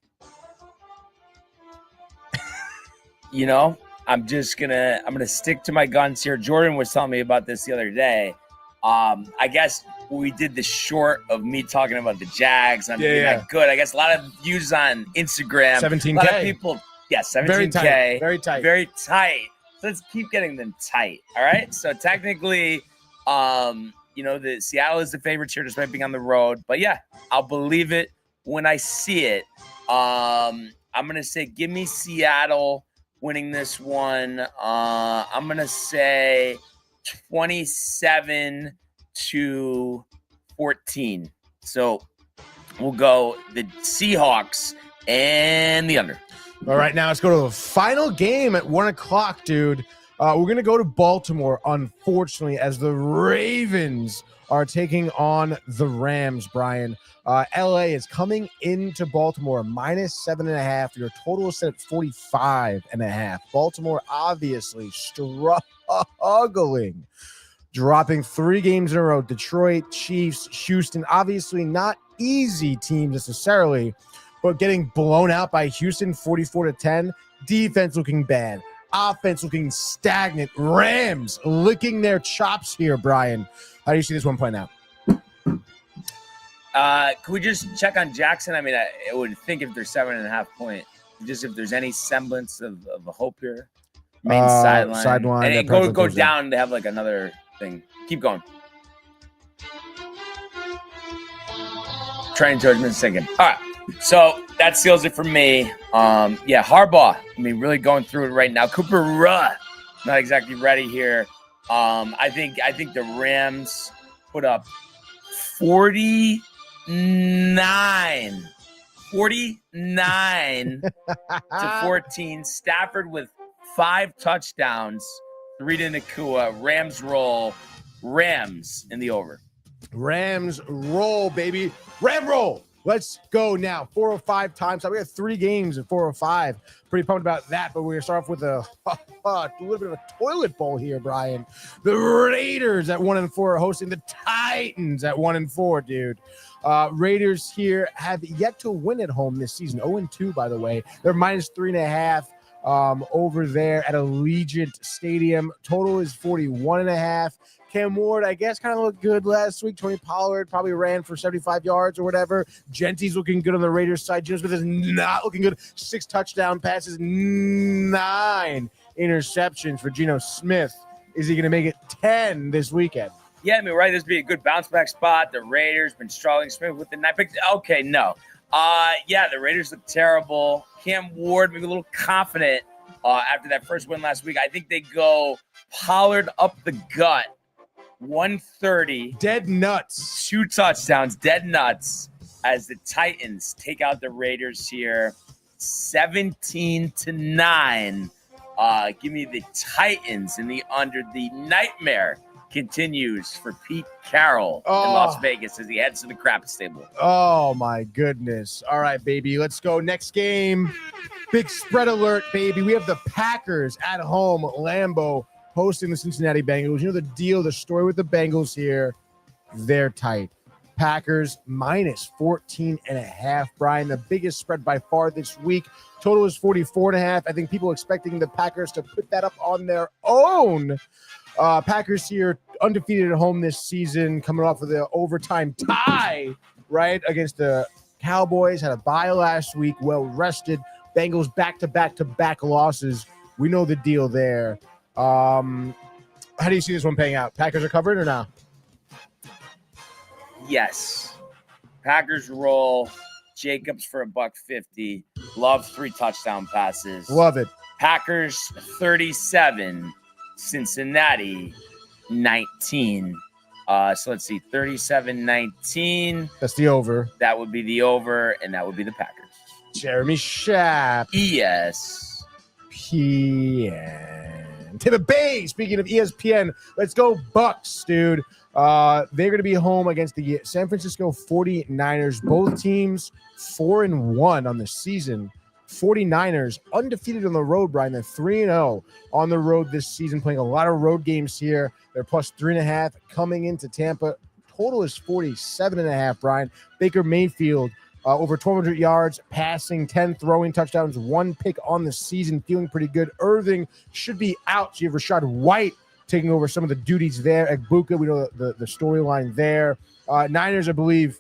A: I'm gonna stick to my guns here. Jordan was telling me about this the other day. I guess we did the short of me talking about the Jags. I'm not good. I guess a lot of views on Instagram.
D: 17K.
A: A lot of people, 17K.
D: Very tight.
A: Very tight. So let's keep getting them tight. All right. So technically, the Seattle is the favorite here despite being on the road. But yeah, I'll believe it when I see it. I'm gonna say give me Seattle winning this one. I'm going to say 27-14. So we'll go the Seahawks and the under.
D: All right, now let's go to the final game at 1 o'clock, dude. We're going to go to Baltimore, unfortunately, as the Ravens are taking on the Rams, Brian. LA is coming into Baltimore minus 7.5. Your total is set at 45.5. Baltimore obviously struggling, dropping 3 games in a row. Detroit, Chiefs, Houston, obviously not easy teams necessarily, but getting blown out by Houston 44-10. Defense looking bad. Offense looking stagnant. Rams licking their chops here, Brian. How do you see this one playing out?
A: Can we just check on Jackson? I mean, I would think if they're 7.5 point, just if there's any semblance of a hope here. Main sideline. And go down to have like another thing. Keep going. Training towards me second. All right. So that seals it for me. Harbaugh. I mean, really going through it right now. Cooper Rush, not exactly ready here. I think the Rams put up 49 to 14. Stafford with 5 touchdowns, 3 to Nakua. Rams roll. Rams in the over.
D: Rams roll, baby. Ram roll. Let's go now. 405 times. So we have 3 games at 405. Pretty pumped about that, but we're going to start off with a little bit of a toilet bowl here, Brian. The Raiders at 1-4 are hosting the Titans at 1-4, dude. Raiders here have yet to win at home this season. 0-2, by the way. They're minus 3.5 over there at Allegiant Stadium. Total is 41.5. Cam Ward, I guess, kind of looked good last week. Tony Pollard probably ran for 75 yards or whatever. Genty's looking good on the Raiders side. Geno Smith is not looking good. 6 touchdown passes, 9 interceptions for Geno Smith. Is he going to make it 10 this weekend?
A: Yeah, I mean, right, this would be a good bounce back spot. The Raiders been struggling. Smith with the 9 picks. Okay, no. Yeah, the Raiders look terrible. Cam Ward maybe a little confident after that first win last week. I think they go Pollard up the gut. 130.
D: Dead nuts.
A: 2 touchdowns. Dead nuts as the Titans take out the Raiders here. 17-9. Give me the Titans in the under. The nightmare continues for Pete Carroll in Las Vegas as he heads to the crap stable.
D: Oh, my goodness. All right, baby. Let's go. Next game. Big spread alert, baby. We have the Packers at home, Lambeau, hosting the Cincinnati Bengals. You know the deal, the story with the Bengals here. They're tight. Packers minus 14.5. Brian, the biggest spread by far this week. Total is 44.5. I think people expecting the Packers to put that up on their own. Packers here undefeated at home this season, coming off of the overtime tie, right, against the Cowboys. Had a bye last week, well rested. Bengals back-to-back losses. We know the deal there. How do you see this one paying out? Packers are covered or not?
A: Yes. Packers roll. Jacobs for $150. Love 3 touchdown passes.
D: Love it.
A: Packers 37. Cincinnati 19. So let's see. 37-19.
D: That's the over.
A: That would be the over, and that would be the Packers.
D: Jeremy Schaap. ESPN. Tampa Bay, speaking of ESPN, let's go Bucks, dude. They're going to be home against the San Francisco 49ers. Both teams 4-1 on the season. 49ers undefeated on the road, Brian. They're 3-0 on the road this season, playing a lot of road games here. They're plus 3.5 coming into Tampa. Total is 47.5, Brian. Baker Mayfield, over 1,200 yards, passing, 10 throwing touchdowns, 1 pick on the season, feeling pretty good. Irving should be out. So you have Rashad White taking over some of the duties there. Egbuka, we know the storyline there. Niners, I believe,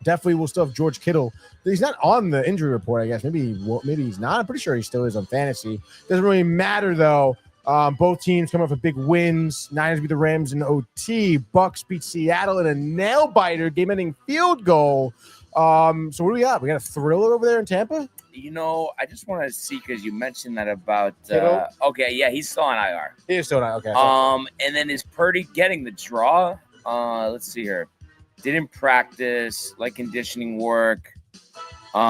D: definitely will still have George Kittle. He's not on the injury report, I guess. Maybe he's not. I'm pretty sure he still is on fantasy. Doesn't really matter, though. Both teams come off of big wins. Niners beat the Rams in OT. Bucks beat Seattle in a nail-biter, game-ending field goal. So what do we got? We got a thriller over there in Tampa?
A: You know, I just want to see, because you mentioned that about
D: okay,
A: yeah, he's still on IR.
D: He is still on. Okay.
A: And then is Purdy getting the draw? Let's see here. Didn't practice, like conditioning work. So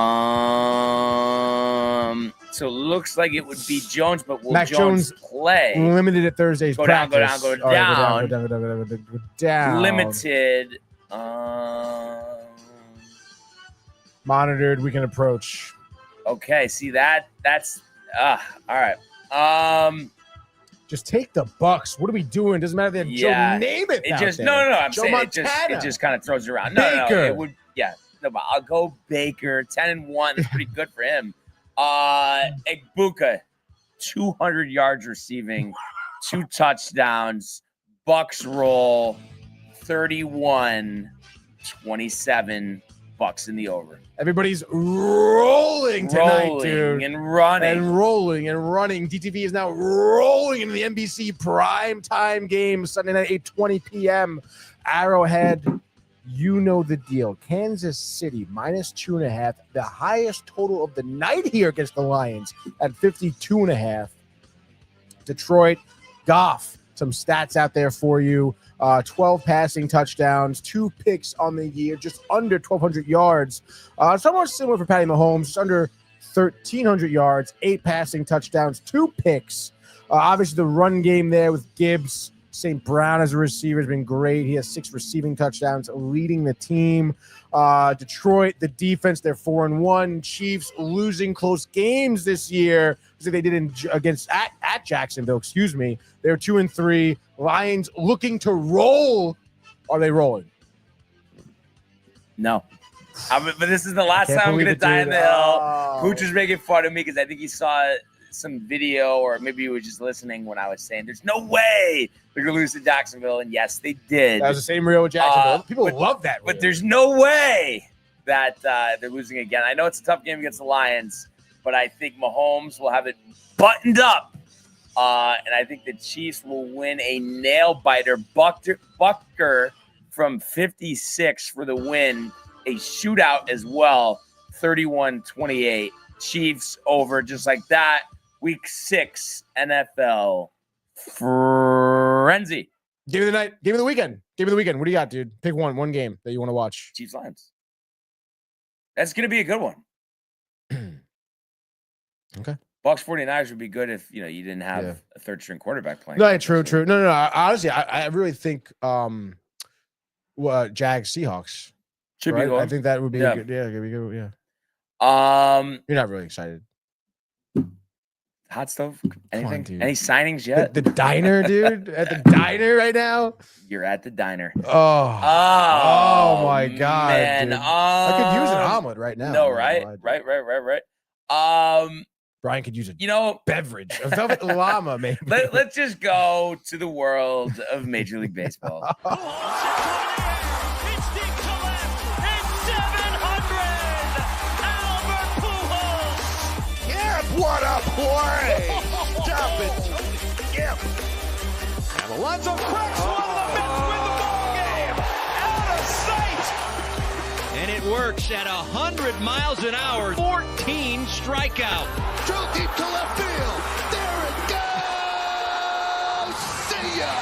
A: it looks like it would be Jones, but will
D: Mac
A: Jones play?
D: Limited at Thursday's practice.
A: Go down. Limited.
D: Monitored. We can approach.
A: Okay, see that's all right.
D: Just take the Bucks. What are we doing? Doesn't matter if they have Joe Namath.
A: It just
D: there.
A: no. I'm
D: Joe
A: saying
D: Montana.
A: it just kind of throws it around.
D: Baker.
A: No, it would No, but I'll go Baker. 10-1. That's pretty good for him. Egbuka, 200 yards receiving, 2 touchdowns. Bucks roll 31-27. Bucks in the over.
D: Everybody's rolling tonight, dude.
A: And running.
D: And rolling and running. DTV is now rolling into the NBC primetime game Sunday night, 8:20 p.m. Arrowhead. You know the deal. Kansas City, minus 2.5. The highest total of the night here against the Lions at 52.5. Detroit, Goff. Some stats out there for you. 12 passing touchdowns, 2 picks on the year, just under 1,200 yards. Somewhat similar for Patty Mahomes, just under 1,300 yards, 8 passing touchdowns, 2 picks. Obviously, the run game there with Gibbs, St. Brown as a receiver has been great. He has 6 receiving touchdowns, leading the team. Detroit, the defense, they're 4-1. Chiefs losing close games this year because they did against at Jacksonville. Excuse me. They're 2-3. Lions looking to roll. Are they rolling?
A: No. But this is the last time I'm going to die in the hill. Pooch was making fun of me because I think he saw some video, or maybe he was just listening when I was saying there's no way they're going to lose to Jacksonville. And yes, they did.
D: That was the same reel with Jacksonville. People love that reel.
A: But there's no way that they're losing again. I know it's a tough game against the Lions, but I think Mahomes will have it buttoned up. And I think the Chiefs will win a nail-biter. Bucker from 56 for the win. A shootout as well, 31-28. Chiefs over just like that. Week 6 NFL frenzy.
D: Game of the night. Game of the weekend. Game of the weekend. What do you got, dude? Pick one game that you want to watch.
A: Chiefs Lions. That's going to be a good one.
D: Okay.
A: Bucks 49ers would be good if you didn't have a third string quarterback playing.
D: No, true. No. Honestly, I really think Jags Seahawks.
A: Should be good.
D: I think that would be good. Yeah, could be good. Yeah. You're not really excited.
A: Hot stove? Anything? Any signings yet?
D: The diner, dude. At the diner right now.
A: You're at the diner.
D: Oh my God,
A: man.
D: Dude. I could use an omelet right now.
A: No, right.
D: Brian could use a beverage, a velvet llama, maybe.
A: Let's just go to the world of Major League Baseball.
F: What a play! Stop it! Yep. And Alonso cracks one of the Mets win the ball game! Out of sight!
H: And it works at 100 miles an hour. 14 strikeout.
F: Drill deep to left field. There it goes! See ya!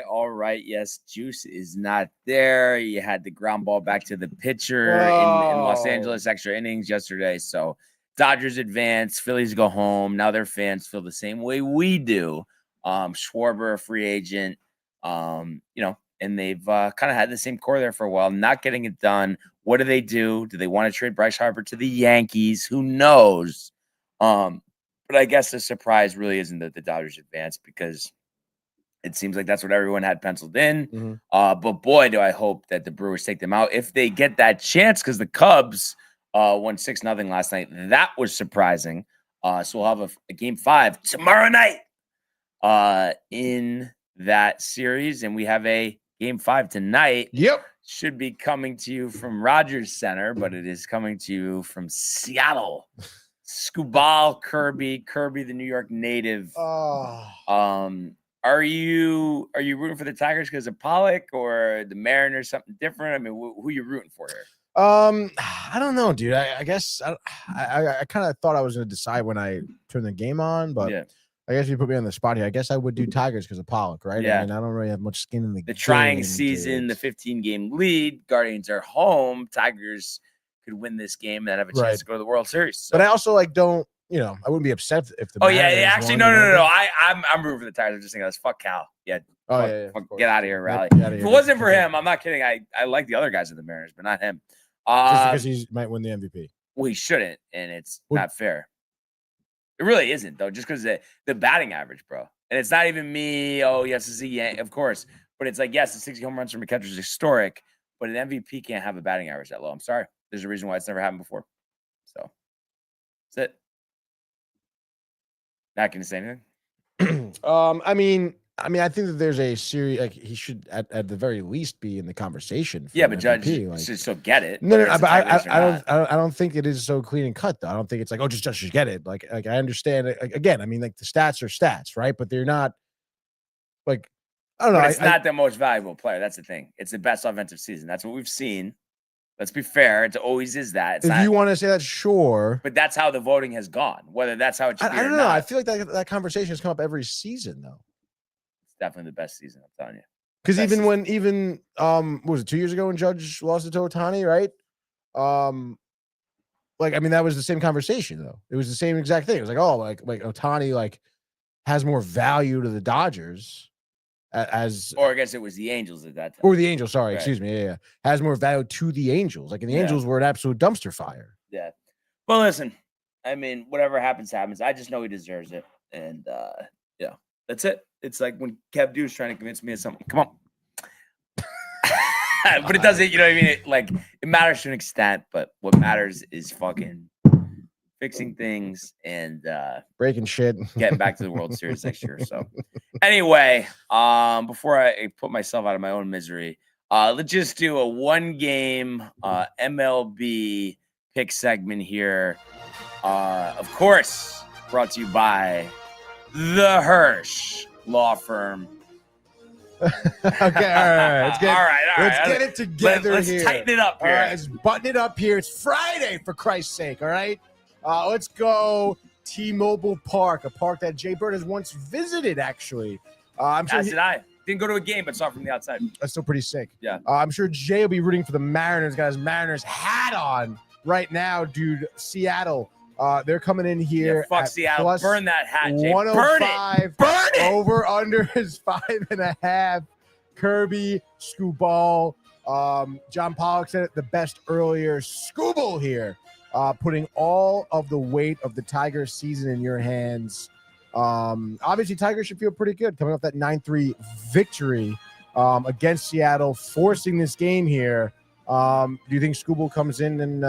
A: All right. Yes, Juice is not there. You had the ground ball back to the pitcher in Los Angeles, extra innings yesterday. So Dodgers advance, Phillies go home. Now their fans feel the same way we do. Schwarber, a free agent, and they've kind of had the same core there for a while, not getting it done. What do they do? Do they want to trade Bryce Harper to the Yankees? Who knows? But I guess the surprise really isn't that the Dodgers advance, because it seems like that's what everyone had penciled in.
D: Mm-hmm.
A: But boy, do I hope that the Brewers take them out if they get that chance, because the Cubs won 6-0 last night. That was surprising. So we'll have a game 5 tomorrow night in that series. And we have a game 5 tonight.
D: Yep.
A: Should be coming to you from Rogers Center, but it is coming to you from Seattle. Skubal Kirby, the New York native. Are you rooting for the Tigers because of Pollock, or the Mariners, something different? I mean, who are you rooting for here?
D: I don't know, dude. I guess I kind of thought I was going to decide when I turned the game on, but I guess you put me on the spot here. I guess I would do Tigers because of Pollock, right?
A: Yeah.
D: I mean, I don't really have much skin in the game.
A: The trying season, the 15-game lead. Guardians are home. Tigers could win this game and have a chance to go to the World Series. So.
D: But I also don't. I wouldn't be upset if the.
A: Actually, no. I'm rooting for the Tigers. I'm just thinking, let's fuck Cal. Yeah. Get out of here, Riley. If it wasn't for him, I'm not kidding. I like the other guys in the Mariners, but not him.
D: Just because he might win the MVP.
A: Well, he shouldn't, and it's not fair. It really isn't, though, just because the batting average, bro. And it's not even me. Oh, yes, it's of course. But it's like, yes, the 60 home runs from a catcher is historic, but an MVP can't have a batting average that low. I'm sorry. There's a reason why it's never happened before. So that's it. Not going to say anything.
D: I think that there's a series, like, he should at the very least be in the conversation. For
A: but Judge should still get it.
D: No, but I don't think it is so clean and cut, though. I don't think it's like, Judge should get it. Like I understand it. Again, I mean, like, the stats are stats, right? But they're not like, I don't know.
A: But it's not the most valuable player. That's the thing. It's the best offensive season. That's what we've seen. Let's be fair. It always is that.
D: If you want to say that, sure.
A: But that's how the voting has gone. Whether that's how it should be
D: I don't know. I feel like that conversation has come up every season, though.
A: It's definitely the best season, I'm telling you.
D: Because what was it, 2 years ago when Judge lost it to Ohtani, right? Like, I mean, that was the same conversation though. It was the same exact thing. It was like, oh, like Ohtani like has more value to the Dodgers as
A: or I guess it was the Angels at that time.
D: Or the Angels, sorry,
A: Right.
D: excuse me. Yeah. Has more value to the Angels. Like, and the Angels were an absolute dumpster fire.
A: Yeah. Well, listen, I mean, whatever happens, happens. I just know he deserves it. And yeah, that's it. It's like when Kev Dew's trying to convince me of something. Come on. But it doesn't, you know what I mean? It matters to an extent, but what matters is fucking fixing things and
D: breaking shit,
A: getting back to the World Series next year. So anyway, before I put myself out of my own misery, let's just do a 1-game MLB pick segment here. Of course, brought to you by the Hirsch Law Firm.
D: Okay, all right. Let's get it together.
A: Let's
D: here.
A: tighten it up here.
D: All right, let's button it up here. It's Friday, for Christ's sake. All right. Let's go T-Mobile Park, a park that Jay Bird has once visited. Actually, I'm sure.
A: As did I. Didn't go to a game, but saw it from the outside.
D: That's still pretty sick.
A: Yeah.
D: I'm sure Jay will be rooting for the Mariners. Got his Mariners hat on right now, dude. Seattle. They're coming in here.
A: Yeah, fuck Seattle. Burn that hat, Jay.
D: 105.
A: Burn it.
D: Over under is 5.5. Kirby, Scooball. John Pollock said it the best earlier. Scooble here. Putting all of the weight of the Tigers season in your hands. Obviously, Tigers should feel pretty good coming off that 9-3 victory against Seattle, forcing this game here. Do you think Scooble comes in and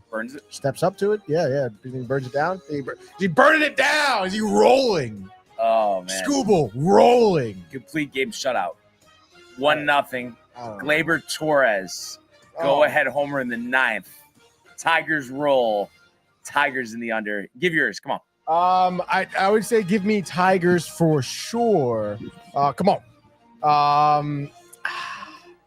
A: burns it?
D: Steps up to it? Yeah. Do you think he burns it down? Is he burning it down? Is he rolling?
A: Oh, man.
D: Scooble rolling.
A: Complete game shutout. 1-0. Gleyber Torres.
D: Oh.
A: Go ahead homer in the 9th. Tigers roll. Tigers in the under. Give yours. Come on.
D: I would say give me Tigers for sure. Come on.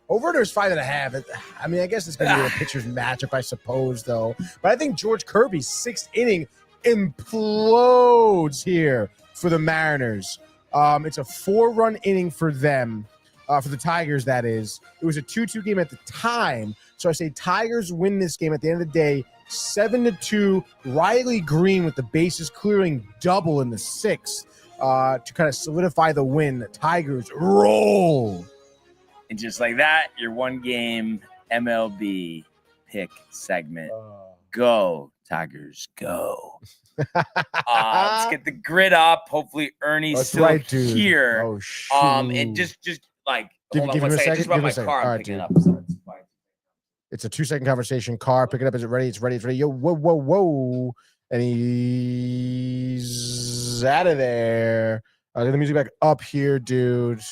D: Over there's 5.5. I mean, I guess it's going to be a pitcher's matchup, I suppose, though. But I think George Kirby's 6th inning implodes here for the Mariners. It's a 4-run inning for them, for the Tigers, that is. It was a 2-2 game at the time. So I say Tigers win this game at the end of the day, 7-2. Riley Green with the bases clearing double in the 6th to kind of solidify the win. The Tigers roll.
A: And just like that, your 1-game MLB pick segment. Go, Tigers, go. Let's get the grid up. Hopefully Ernie's still here.
D: Oh, shoot.
A: And just like, hold on one second. Just about my car, I'm picking it up. So it's fine.
D: It's a 2-second conversation. Car, pick it up. Is it ready? It's ready. It's ready. Yo, whoa. And he's out of there. Get the music back up here, dude.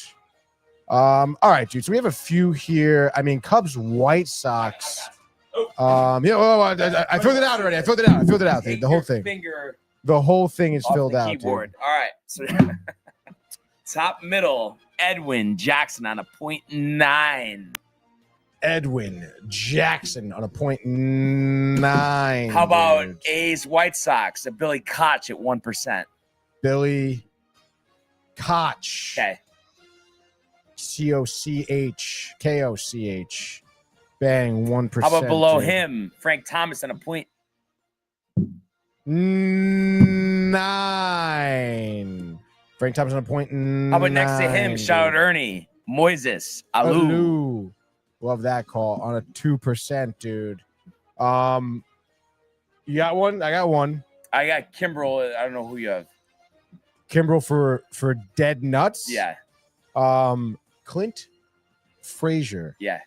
D: All right, dude. So we have a few here. I mean, Cubs, White Sox. I filled it out already. I filled it out, dude. The whole thing. The whole thing is filled out.
A: Keyboard.
D: Dude.
A: All right. So top middle, Edwin Jackson on a 0.9.
D: Edwin Jackson on a 0.9.
A: How about A's White Sox? A Billy Koch at 1%.
D: Billy Koch.
A: Okay.
D: Koch. Bang, 1%.
A: How about below him? Frank Thomas on a 0.9.
D: Frank Thomas on a 0.9.
A: How about next to him? Shout out Ernie. Moises Alou.
D: Love that call on a 2%, dude. You got one? I got one.
A: I got Kimbrel. I don't know who you have.
D: Kimbrel for dead nuts?
A: Yeah.
D: Clint Frazier.
A: Yeah.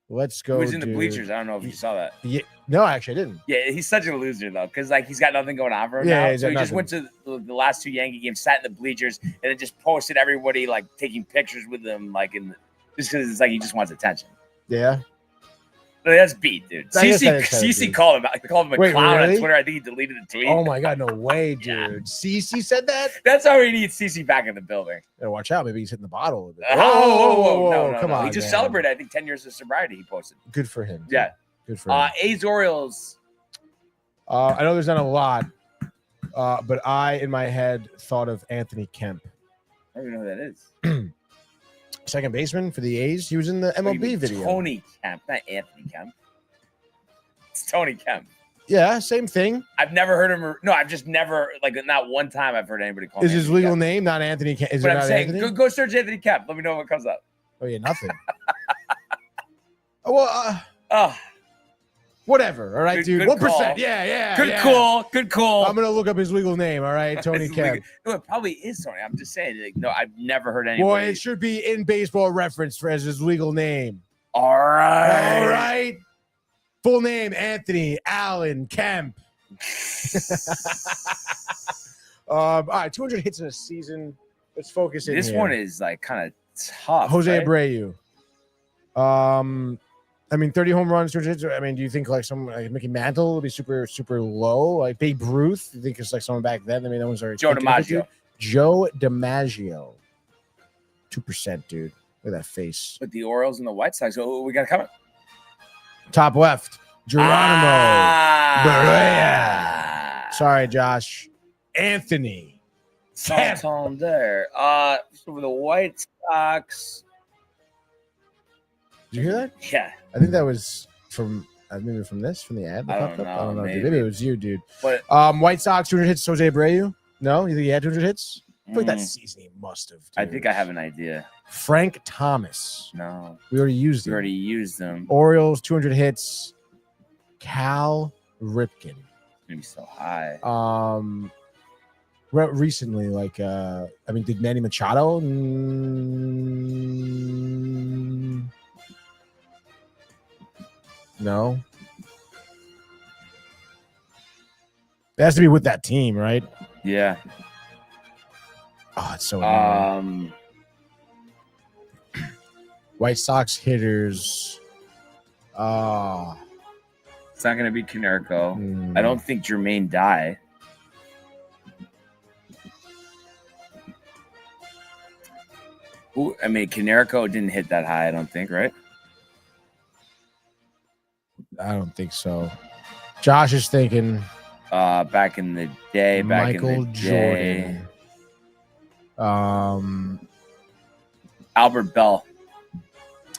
D: Let's go.
A: He was in the bleachers. I don't know if you saw that.
D: Yeah. No, actually, I didn't.
A: Yeah, he's such a loser, though, because he's got nothing going on for him now. So he just went to the last 2 Yankee games, sat in the bleachers, and then just posted everybody, taking pictures with him, just because it's he just wants attention.
D: Yeah.
A: That's beat, dude. CC called him a clown on Twitter. I think he deleted the tweet.
D: Oh my god, no way, dude. Yeah. CC said that?
A: That's how he needs CC back in the building.
D: Yeah, watch out. Maybe he's hitting the bottle a little bit.
A: Whoa. No,
D: come on.
A: He just celebrated, I think, 10 years of sobriety he posted.
D: Good for him. Dude.
A: Yeah.
D: Good for him.
A: A's Orioles.
D: I know there's not a lot, but I, in my head, thought of Anthony Kemp.
A: I don't even know who that is.
D: Second baseman for the A's. He was in the MLB video.
A: Tony Kemp, not Anthony Kemp. It's Tony Kemp.
D: Yeah, same thing.
A: I've never heard him. No, I've just never, like, not one time I've heard anybody call him.
D: Is his
A: Anthony
D: legal
A: Kemp.
D: name not Anthony Kemp? Is
A: But
D: it
A: I'm
D: not
A: saying,
D: Anthony?
A: go search Anthony Kemp. Let me know what comes up.
D: Oh, yeah, nothing. Well,
A: Oh,
D: whatever. All right,
A: Good-
D: dude.
A: good
D: 1%.
A: call.
D: Yeah.
A: good
D: yeah.
A: call. Good call.
D: I'm going to look up his legal name. All right, Tony
A: It's
D: Kemp.
A: legal- No, it probably is Tony. I'm just saying. Like, no, I've never heard anybody.
D: Boy, it should be in baseball reference for as his legal name.
A: All right.
D: All right. Full name, Anthony Allen Kemp. All right, 200 hits in a season. Let's focus in
A: This
D: here.
A: one is like kind of tough.
D: Jose
A: right?
D: Abreu. I mean, 30 home runs, 200 hits. I mean, do you think like someone like Mickey Mantle will be super, super low? Like Babe Ruth? You think it's like someone back then? I mean, that one's already
A: Joe DiMaggio.
D: Joe DiMaggio. 2%, dude. Look at that face.
A: With the Orioles and the White Sox. Oh, we got to come.
D: Top left, Geronimo.
A: Ah.
D: Sorry, Josh. Anthony. Kemp.
A: Santander. So for the White Sox.
D: Did you hear that?
A: Yeah.
D: I think that was from maybe from the ad. That
A: I
D: popped
A: don't
D: up?
A: know,
D: Dude.
A: maybe.
D: Maybe it was you, dude.
A: But
D: White Sox 200 hits. Jose Abreu. No, you think he had 200 hits? I feel like that season he must have.
A: I
D: dude.
A: think I have an idea.
D: Frank Thomas.
A: No.
D: We already used
A: We
D: him.
A: already used them.
D: Orioles 200 hits. Cal Ripken.
A: Maybe so high.
D: Recently, like I mean, did Manny Machado? No. It has to be with that team, right?
A: Yeah.
D: Oh, it's so annoying. White Sox hitters.
A: It's not going to be Konerko. I don't think Jermaine Dye. Ooh, I mean, Konerko didn't hit that high, I don't think, right?
D: I don't think so. Josh is thinking
A: Back in the day,
D: Michael
A: day.
D: Jordan.
A: Albert Bell.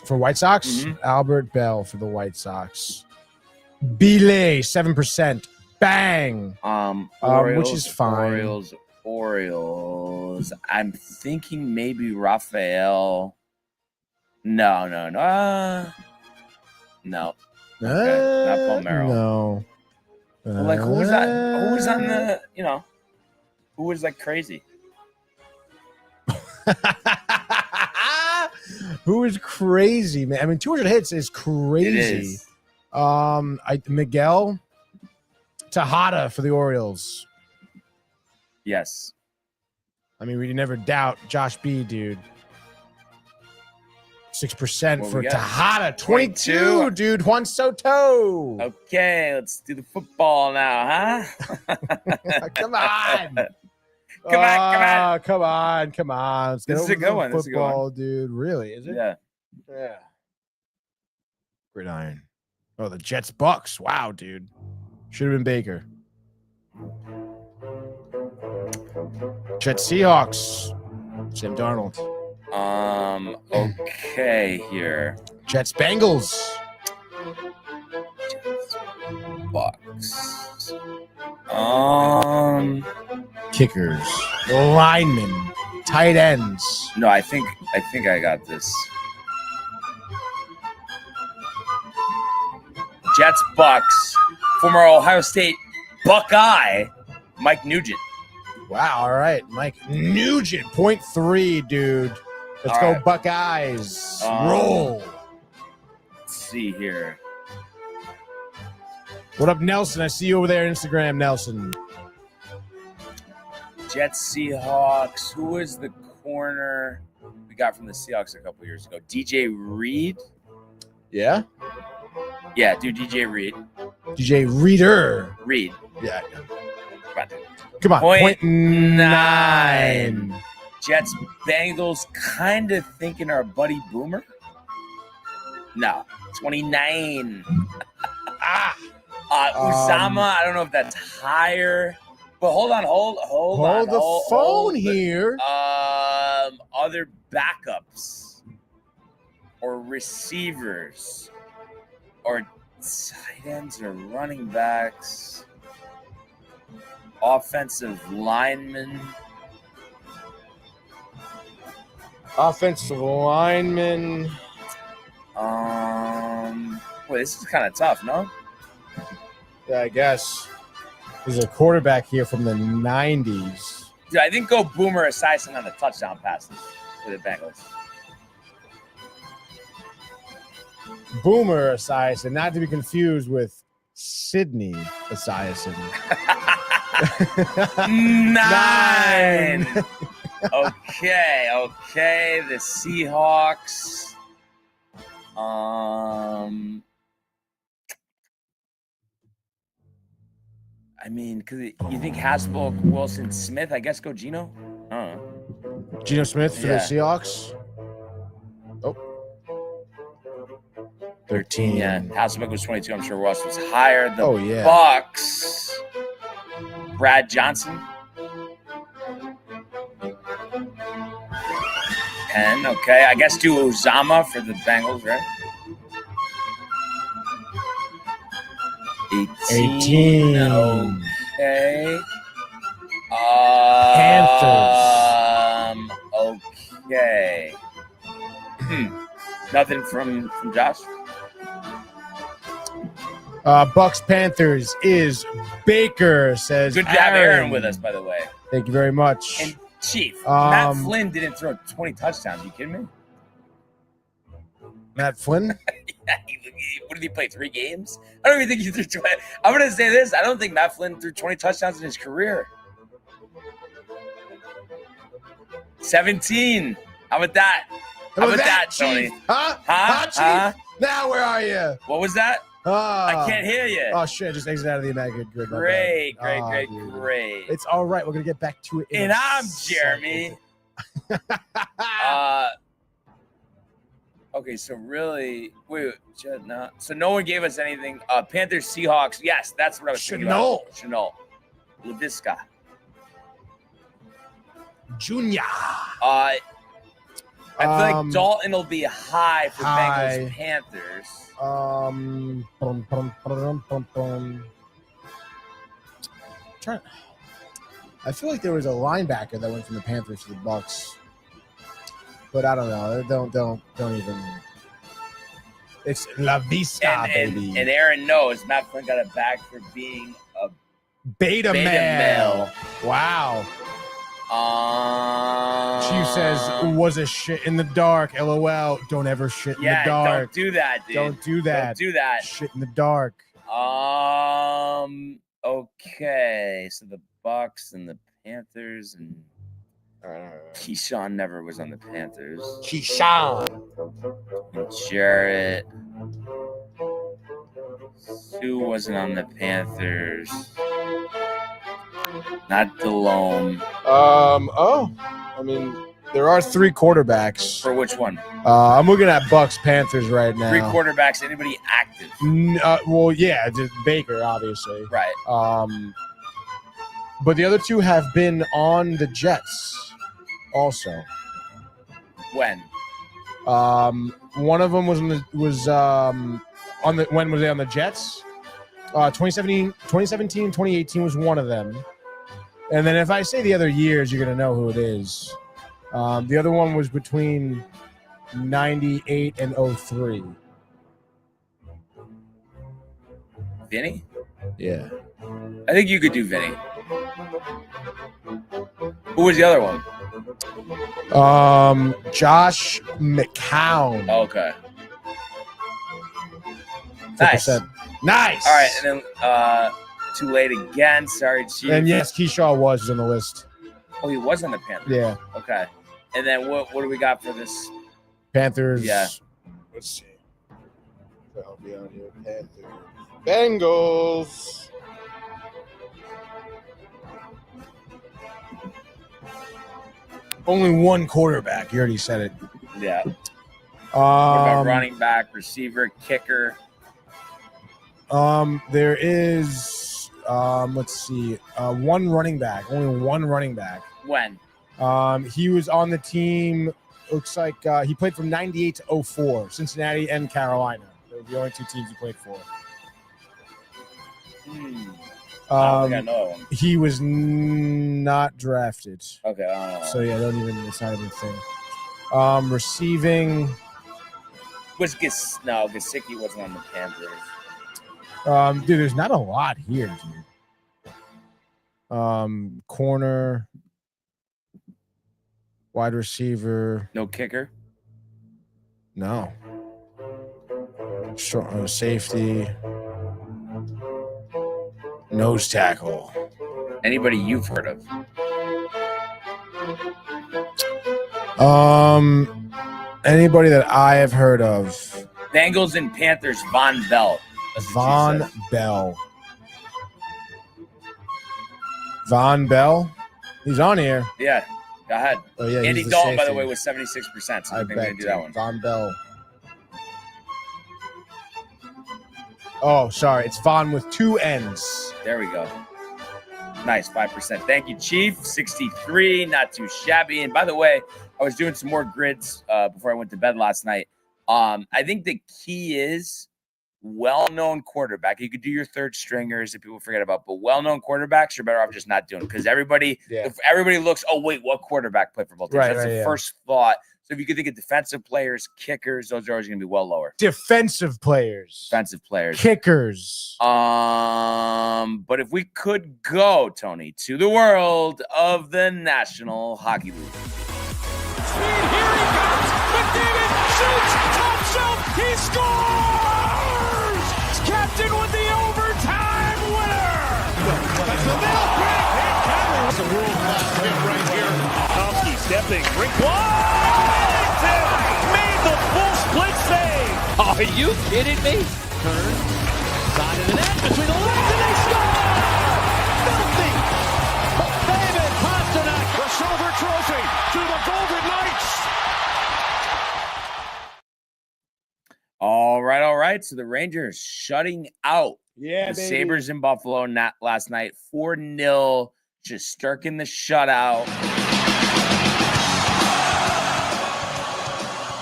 D: For White Sox,
A: Mhm.
D: Albert Bell for the White Sox. Belay, 7%. Bang. Which is fine.
A: Orioles. I'm thinking maybe Raphael. No. No. Okay, not Palmeiro.
D: No.
A: Well, like who was that? Who was on the? Who was like crazy?
D: Who is crazy, man? I mean, 200 hits is crazy.
A: It is.
D: Miguel Tejada for the Orioles.
A: Yes.
D: I mean, we never doubt Josh B, dude. 6%
A: What
D: for
A: we got?
D: Tejada.
A: 22.
D: 22, dude. Juan Soto.
A: Okay, let's do the football now, huh?
D: Come on.
A: Come on.
D: Come on. Let's get
A: This is
D: over
A: a good
D: the
A: one. This is a good one.
D: football, dude. Really? Is it?
A: Yeah.
D: Yeah. Gridiron. Oh, the Jets Bucks. Wow, dude. Should have been Baker. Jets Seahawks. Sam Darnold.
A: Okay, here.
D: Jets Bengals.
A: Bucks.
D: Kickers. Linemen. Tight ends.
A: No, I think I got this. Jets Bucks. Former Ohio State Buckeye, Mike Nugent.
D: Wow. All right. Mike Nugent. 0.3, dude. Let's
A: All
D: go
A: right.
D: Buckeyes. Roll.
A: Let's see here.
D: What up, Nelson? I see you over there on Instagram, Nelson.
A: Jets Seahawks. Who was the corner we got from the Seahawks a couple years ago? DJ Reed?
D: Yeah?
A: Yeah, dude, DJ Reed.
D: DJ Reader.
A: Reed.
D: Yeah.
A: Right.
D: Come on.
A: Point
D: 0.9.
A: Jets Bengals, kind of thinking our buddy Boomer. No, 29. Usama, I don't know if that's higher, but hold on.
D: Hold the phone here.
A: Other backups or receivers or Tight ends or running backs. Offensive linemen.
D: Offensive lineman.
A: Wait, this is kind of tough, no?
D: Yeah, I guess. There's a quarterback here from the 90s.
A: Dude, I think go Boomer Esiason on the touchdown passes for the Bengals.
D: Boomer Esiason, not to be confused with Sidney Esiason.
A: 9. Okay. The Seahawks. I mean, because you think Haspel, Wilson, Smith, I guess go Geno? I don't know.
D: Geno Smith for the Seahawks. Oh. 13.
A: Yeah, Hasselbeck was 22. I'm sure Ross was higher. The
D: yeah.
A: Bucks. Brad Johnson. 10. Okay, I guess do Uzama for the Bengals, right? 18. Okay.
D: Panthers.
A: Okay. Nothing from Josh.
D: Bucks Panthers is Baker, says
A: Good to have Aaron with us, by the way.
D: Thank you very much.
A: And Chief, Matt Flynn didn't throw 20 touchdowns. Are you kidding me?
D: Matt Flynn?
A: Yeah, what did he play? 3 games? I don't even think he threw 20. I'm going to say this. I don't think Matt Flynn threw 20 touchdowns in his career. 17. How about that? How about that, Tony?
D: Huh? Chief? Now where are you?
A: What was that? I can't hear you.
D: Oh, shit. Just exit out of the Immaculate Grid.
A: Great.
D: It's all right. We're going to get back to it.
A: And I'm Jeremy. Okay, so really, no. So no one gave us anything. Panthers, Seahawks. Yes, that's what I was thinking about. Chanel. With this guy.
D: Junior.
A: I feel like Dalton will be high for Bengals, Panthers.
D: I feel like there was a linebacker that went from the Panthers to the Bucks, but I don't know. Don't even. It's La Vista, baby.
A: And Aaron knows Matt Flynn got a bag for being a
D: beta male. Wow. Chief says, was a shit in the dark. LOL. Don't ever shit in the dark.
A: Don't do that, dude.
D: Don't do that. Shit in the dark.
A: Okay. So the Bucks and the Panthers and Keyshawn never was on the Panthers.
D: Keyshawn.
A: And Jarrett. Sue wasn't on the Panthers. Not Delhomme.
D: I mean, there are 3 quarterbacks.
A: For which one?
D: I'm looking at Bucks Panthers right now.
A: 3 quarterbacks. Anybody active?
D: Well, yeah, just Baker, obviously.
A: Right.
D: But the other 2 have been on the Jets also.
A: When?
D: One of them was when was they on the Jets? 2017, 2018 was one of them. And then if I say the other years, you're going to know who it is. The other one was between 98 and 03.
A: Vinny?
D: Yeah.
A: I think you could do Vinny. Who was the other one?
D: Josh McCown.
A: Okay. Nice.
D: Nice.
A: All right, and then too late again. Sorry, Chief.
D: And yes, Keyshawn was on the list.
A: Oh, he was on the Panthers.
D: Yeah.
A: Okay. And then what do we got for this?
D: Panthers.
A: Yeah.
D: Let's see. I'll be on here. Panthers. Bengals. Only one quarterback. You already said it.
A: Yeah. What about running back, receiver, kicker?
D: There is let's see, one running back. Only one running back.
A: When?
D: He was on the team. Looks like he played from 98 to 04, Cincinnati and Carolina. Those were the only 2 teams he played for.
A: I don't think I know him.
D: He was not drafted.
A: Okay.
D: So yeah, it's not even a thing. Receiving.
A: Gesicki wasn't on the Panthers.
D: Dude, there's not a lot here, dude. Corner, wide receiver.
A: No kicker.
D: No. Safety. Nose tackle.
A: Anybody you've heard of?
D: Anybody that I have heard of.
A: Bengals and Panthers, Von Bell.
D: Von Bell. Von Bell? He's on here.
A: Yeah, go ahead.
D: Oh, yeah.
A: Andy Dalton, by the way, was 76%. So I think we're going to do that one.
D: Von Bell. Oh, sorry. It's Von with 2 N's.
A: There we go. Nice, 5%. Thank you, Chief. 63, not too shabby. And by the way, I was doing some more grids before I went to bed last night. I think the key is well-known quarterback. You could do your third stringers that people forget about, but well-known quarterbacks, you're better off just not doing because if everybody looks, oh, wait, what quarterback played for both teams? That's the first thought. So if you could think of defensive players, kickers, those are always going to be well lower.
D: Defensive players. Kickers.
A: But if we could go, Tony, to the world of the National Hockey League.
F: Here he comes. McDavid shoots. Top shelf. He scores. Captain with the overtime winner. That's the middle break. It's a world-class hit right here. Tomsky stepping. Rink made the full split save.
H: Are you kidding me?
F: Turn. Side of the net. Between the legs and they score. Filthy. David Pasternak. The silver trophy to the Golden Knights.
A: All right. So the Rangers shutting out
D: the
A: Sabres in Buffalo last night. 4-0. Just Sturkin the shutout.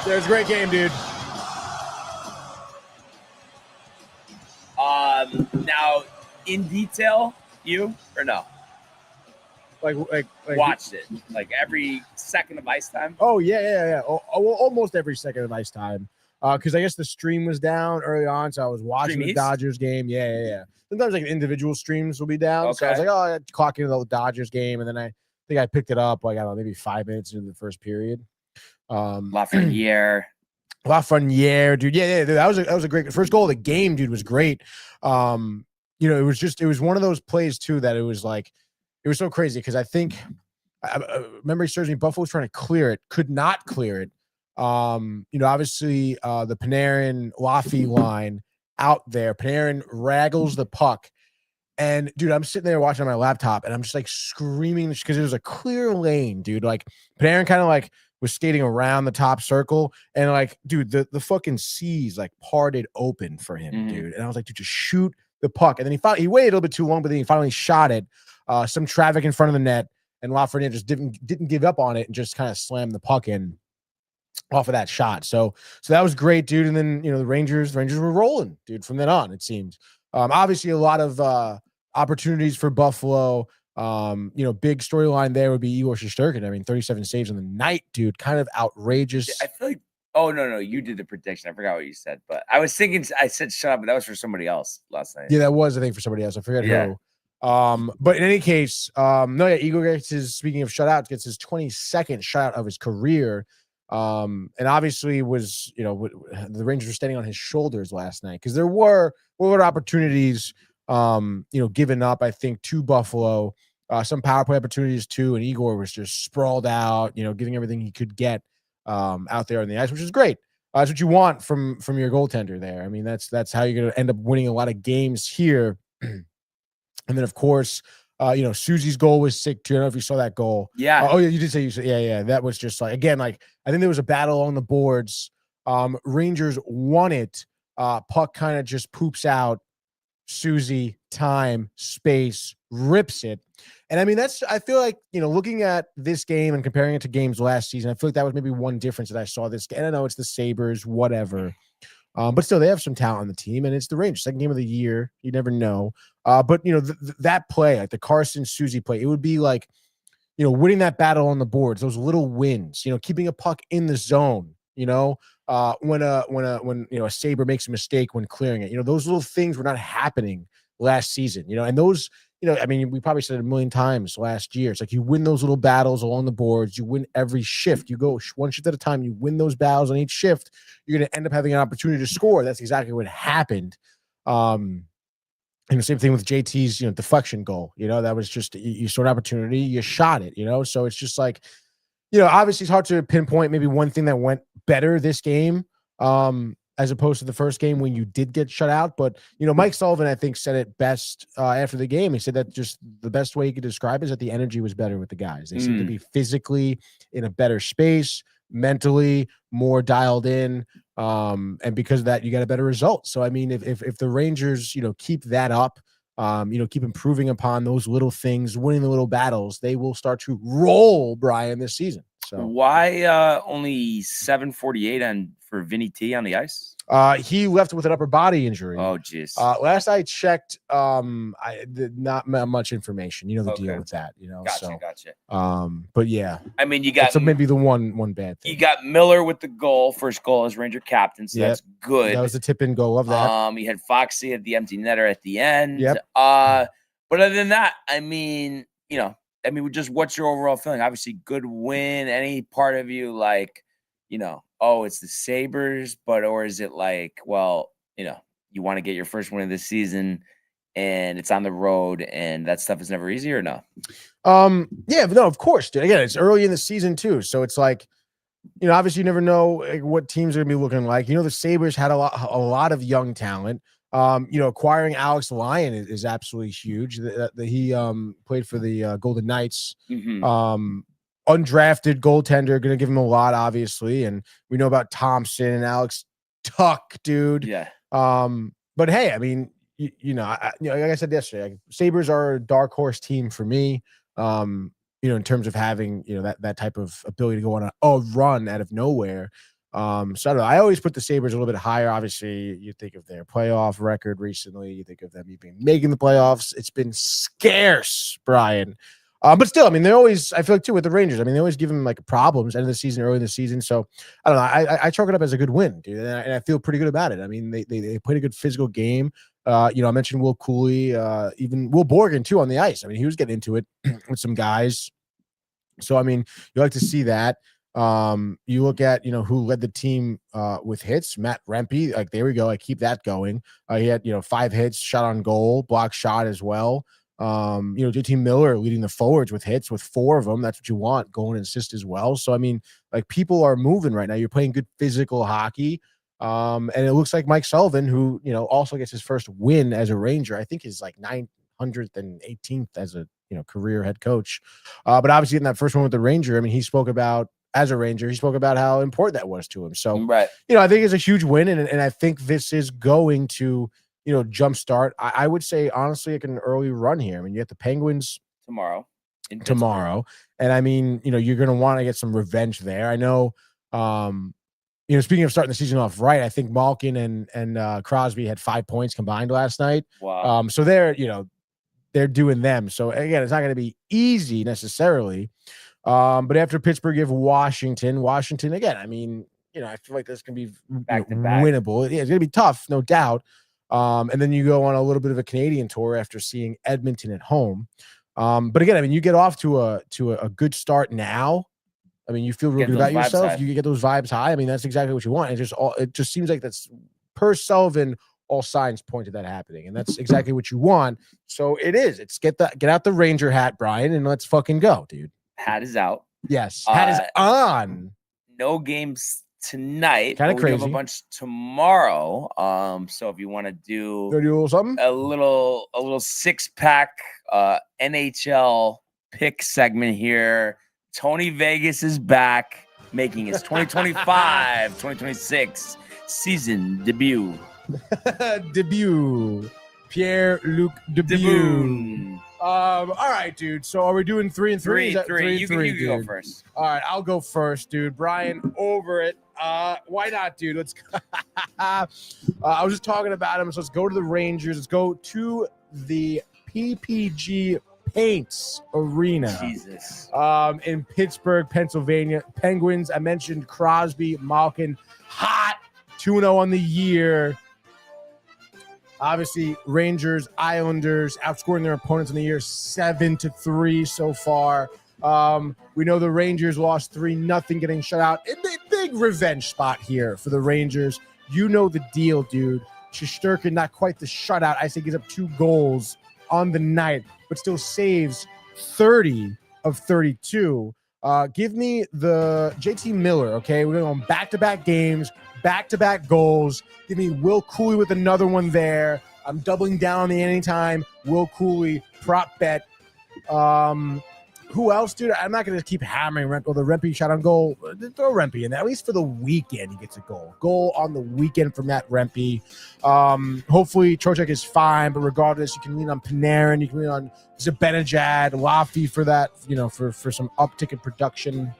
D: It was a great game, dude.
A: Now, in detail, you or no?
D: Like
A: Watched it. Like every second of ice time?
D: Oh, yeah. Well, almost every second of ice time. Because I guess the stream was down early on, so I was watching the Dodgers game. Yeah. Sometimes like individual streams will be down. Okay. So I was like, oh, I clock into the Dodgers game, and then I think I picked it up like, I don't know, maybe 5 minutes into the first period.
A: Lafreniere,
D: dude. Yeah. That was a great first goal of the game, dude. Was great. It was one of those plays too that it was so crazy because I think memory serves me. Buffalo was trying to clear it, could not clear it. Obviously the Panarin Laffy line out there. Panarin raggles the puck, and dude, I'm sitting there watching on my laptop, and I'm just like screaming because it was a clear lane, dude. Like Panarin kind of like was skating around the top circle, and like, dude, the fucking seas like parted open for him, dude. And I was like, dude, just shoot the puck. And then he waited a little bit too long, but then he finally shot it. Some traffic in front of the net, and Lafreniere just didn't give up on it and just kind of slammed the puck in off of that shot. So that was great, dude. And then the Rangers were rolling, dude, from then on, it seemed. Obviously a lot of opportunities for Buffalo. Big storyline there would be Igor Shesterkin. I mean, 37 saves on the night, dude. Kind of outrageous.
A: I feel like, oh, no, you did the prediction. I forgot what you said, but I was thinking, I said shut up, but that was for somebody else last night.
D: Yeah, that was, I think, for somebody else. I forget who. But in any case, Igor gets speaking of shutouts, gets his 22nd shutout of his career. And obviously was, the Rangers were standing on his shoulders last night because there were opportunities, given up, I think, to Buffalo, some power play opportunities too. And Igor was just sprawled out, giving everything he could get, out there on the ice, which is great. That's what you want from your goaltender there. I mean, that's how you're going to end up winning a lot of games here. And then of course, Susie's goal was sick too. I don't know if you saw that goal.
A: Yeah.
D: Yeah, you did say you said, yeah. That was just like, again, like I think there was a battle on the boards. Rangers won it. Puck kind of just poops out. Susie, time, space, rips it. And I mean, I feel like, looking at this game and comparing it to games last season, I feel like that was maybe one difference that I saw this game. And I know it's the Sabres, whatever. But still, they have some talent on the team, and it's the Rangers. Second game of the year. You never know. But, that play, like the Carson Susie play, it would be like, winning that battle on the boards, those little wins, keeping a puck in the zone, when a Sabre makes a mistake when clearing it, those little things were not happening last season, and those, we probably said it a million times last year. It's like you win those little battles along the boards, you win every shift, you go one shift at a time, you win those battles on each shift, you're going to end up having an opportunity to score. That's exactly what happened. Same thing with JT's, deflection goal, that was just, you saw an opportunity, you shot it, so it's just like, obviously it's hard to pinpoint maybe one thing that went better this game, as opposed to the first game when you did get shut out. But, Mike Sullivan, I think, said it best after the game. He said that just the best way he could describe it is that the energy was better with the guys. They seemed to be physically in a better space, mentally more dialed in. And because of that, you got a better result. So, if the Rangers, keep that up, keep improving upon those little things, winning the little battles, they will start to roll, Brian, this season. So
A: why only 7:48 for Vinny T on the ice?
D: He left with an upper body injury.
A: Oh, geez.
D: Last I checked, I did not much information. The deal with that.
A: Gotcha.
D: But yeah,
A: you got
D: so maybe the one bad thing.
A: You got Miller with the goal, first goal as Ranger captain, so that's good.
D: That was the tip-in goal of that.
A: You had Foxy at the empty netter at the end.
D: Yep.
A: But other than that, just what's your overall feeling? Obviously, good win. Any part of you like, it's the Sabres, or is it like, well, you want to get your first win of the season and it's on the road and that stuff is never easy, or no?
D: Yeah, but no, of course, dude. Again, it's early in the season too. So it's like, obviously you never know what teams are going to be looking like. The Sabres had a lot of young talent. Acquiring Alex Lyon is absolutely huge. He played for the Golden Knights.
A: Mm-hmm.
D: Undrafted goaltender, going to give him a lot, obviously. And we know about Thompson and Alex Tuck, dude.
A: Yeah.
D: But hey, like I said yesterday, Sabres are a dark horse team for me. In terms of having, that type of ability to go on a run out of nowhere. So I don't know. I always put the Sabres a little bit higher. Obviously, you think of their playoff record recently. You think of them even making the playoffs. It's been scarce, Brian. But still, they always, I feel like too with the Rangers, they always give them like problems end of the season, early in the season. So I don't know. I chalk it up as a good win, dude. And I feel pretty good about it. They played a good physical game. I mentioned Will Cooley, even Will Borgen too on the ice. He was getting into it with some guys. So, you like to see that. You look at, who led the team with hits, Matt Rempe, like there we go. I keep that going. He had, 5 hits, shot on goal, block shot as well. JT Miller leading the forwards with hits with 4 of them. That's what you want, goal and assist as well. So, people are moving right now. You're playing good physical hockey. And it looks like Mike Sullivan, who, also gets his first win as a Ranger, I think is like 918th as a, career head coach. But obviously in that first one with the Ranger, he spoke about, as a Ranger, he spoke about how important that was to him. So,
A: right.
D: I think it's a huge win. And I think this is going to, jumpstart. I would say, honestly, like an early run here. You have the Penguins
A: tomorrow.
D: And you're going to want to get some revenge there. I know, speaking of starting the season off right, I think Malkin and Crosby had 5 points combined last night.
A: Wow.
D: So they're doing them. So again, it's not going to be easy necessarily. But after Pittsburgh, you have Washington again. I feel like this can be winnable. Yeah, it's going to be tough, no doubt. And then you go on a little bit of a Canadian tour after seeing Edmonton at home. But again, you get off to a good start now. You feel real good about yourself. High. You get those vibes high. That's exactly what you want. It just seems like that's per Sullivan. All signs point to that happening, and that's exactly what you want. So it is. It's get out the Ranger hat, Brian, and let's fucking go, dude.
A: Hat is out.
D: Yes, hat is on.
A: No games tonight.
D: Kind of crazy.
A: We have a bunch tomorrow. So if you want to do
D: a little something,
A: a little 6-pack NHL pick segment here. Tony Vegas is back, making his 2025-2026 season debut.
D: Pierre-Luc Dubois. All right, dude. So are we doing 3 and 3?
A: Three. You can go first.
D: All right, I'll go first, dude. Brian, over it. Why not, dude? Let's. I was just talking about him, so let's go to the Rangers. Let's go to the PPG Paints Arena.
A: Jesus.
D: In Pittsburgh, Pennsylvania. Penguins. I mentioned Crosby, Malkin, hot 2-0 on the year. Obviously, Rangers, Islanders outscoring their opponents in the year 7-3 so far. We know the Rangers lost 3-0, getting shut out. A big revenge spot here for the Rangers. You know the deal, dude. Shesterkin, not quite the shutout. I say gives up 2 goals on the night, but still saves 30 of 32. Give me the JT Miller, okay? We're going back-to-back games, back-to-back goals. Give me Will Cooley with another one there. I'm doubling down on the anytime. Will Cooley, prop bet. Who else, dude? I'm not going to keep hammering the Rempe shot on goal. Throw Rempe in there. At least for the weekend, he gets a goal. Goal on the weekend from Matt Rempe. Hopefully, Trocheck is fine, but regardless, you can lean on Panarin. You can lean on Zibanejad, Laffy for that, for some uptick in production.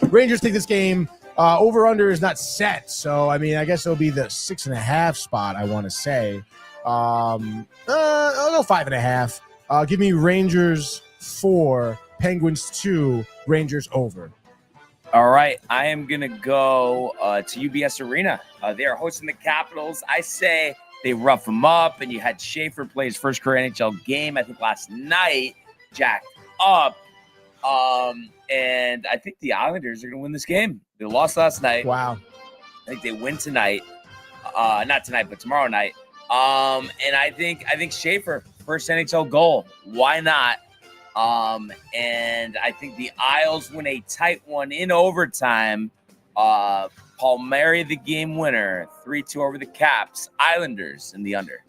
D: Rangers take this game. Over-under is not set, so, I guess it'll be the 6.5 spot, I want to say. I'll go 5.5. Give me Rangers 4, Penguins 2, Rangers over.
A: All right, I am going to go to UBS Arena. They are hosting the Capitals. I say they rough them up, and you had Schaefer play his first career NHL game, I think last night, jacked up. And I think the Islanders are going to win this game. They lost last night.
D: Wow.
A: I think they win tonight. Not tonight, but tomorrow night. And I think Schaefer, first NHL goal. Why not? And I think the Isles win a tight one in overtime. Palmieri, the game winner, 3-2 over the Caps. Islanders in the under.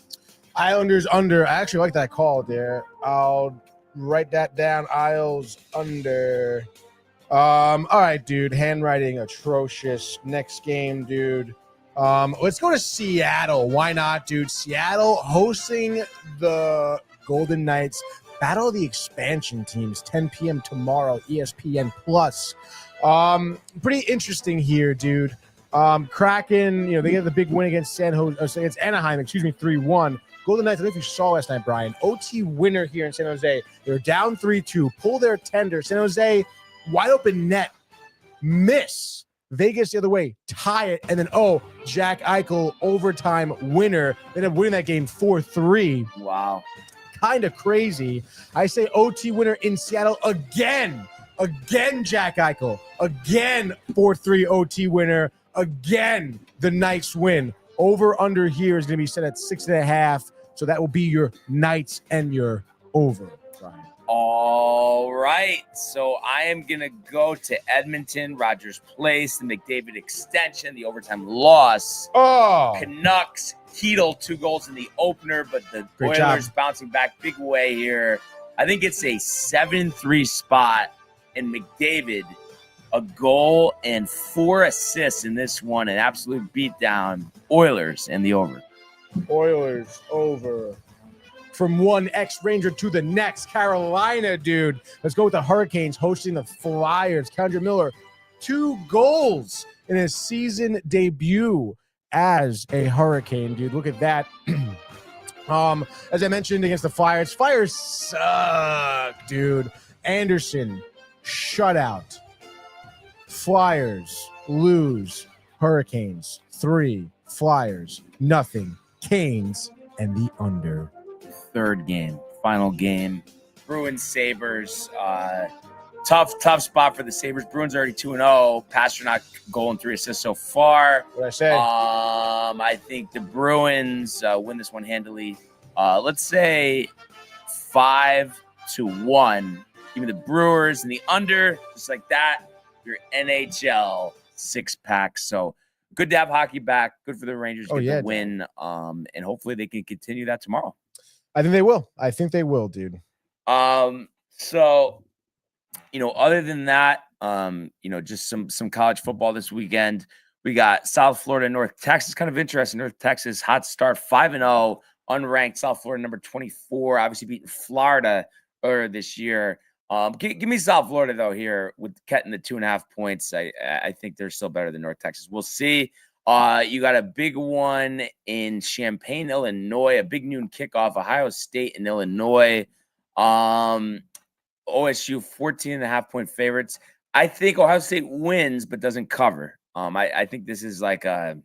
D: Islanders under. I actually like that call there. I'll write that down. Isles under. All right, dude. Handwriting atrocious. Next game, dude. Let's go to Seattle. Why not, dude? Seattle hosting the Golden Knights. Battle of the expansion teams, 10 p.m. tomorrow, ESPN Plus. Pretty interesting here, dude. Kraken, they get the big win against against Anaheim, 3-1. Golden Knights, I don't know if you saw last night, Brian. OT winner here in San Jose. They're down 3-2. Pull their tender. San Jose, wide open net. Miss. Vegas the other way. Tie it. And then, Jack Eichel, overtime winner. They end up winning that game 4-3.
A: Wow.
D: Kind of crazy. I say OT winner in Seattle again. Again, Jack Eichel. Again, 4-3 OT winner. Again, the Knights win. Over-under here is going to be set at 6.5. So that will be your Knights and your over, Brian.
A: All right. So I am going to go to Edmonton, Rogers Place, the McDavid extension, the overtime loss. Canucks, Ketel, 2 goals in the opener, but the Oilers bouncing back big way here. I think it's a 7-3 spot, and McDavid, a goal and 4 assists in this one, an absolute beatdown. Oilers and the over.
D: Oilers over. From one ex-Ranger to the next, Carolina, dude. Let's go with the Hurricanes hosting the Flyers. Kendra Miller, 2 goals in his season debut as a Hurricane, dude. Look at that. As I mentioned against the Flyers suck, dude. Anderson, shutout. Flyers lose. Hurricanes 3. Flyers nothing. Canes and the under.
A: Third game, final game. Bruins, Sabres. Tough spot for the Sabres. Bruins already 2-0. Pasternak goal and 3 assists so far.
D: What I say?
A: I think the Bruins win this one handily. Let's say 5-1. Give me the Brewers and the under, just like that. Your NHL 6-pack. So good to have hockey back. Good for the Rangers to get the win. And hopefully they can continue that tomorrow.
D: I think they will. Dude.
A: So, other than that, just some college football this weekend. We got South Florida, North Texas, kind of interesting. North Texas, hot start, 5-0, unranked. South Florida, number 24, obviously beating Florida earlier this year. Give me South Florida though here with getting the 2.5 points. I think they're still better than North Texas. We'll see. You got a big one in Champaign, Illinois, a big noon kickoff, Ohio State and Illinois. OSU 14.5 point favorites. I think Ohio State wins, but doesn't cover. I think this is like a,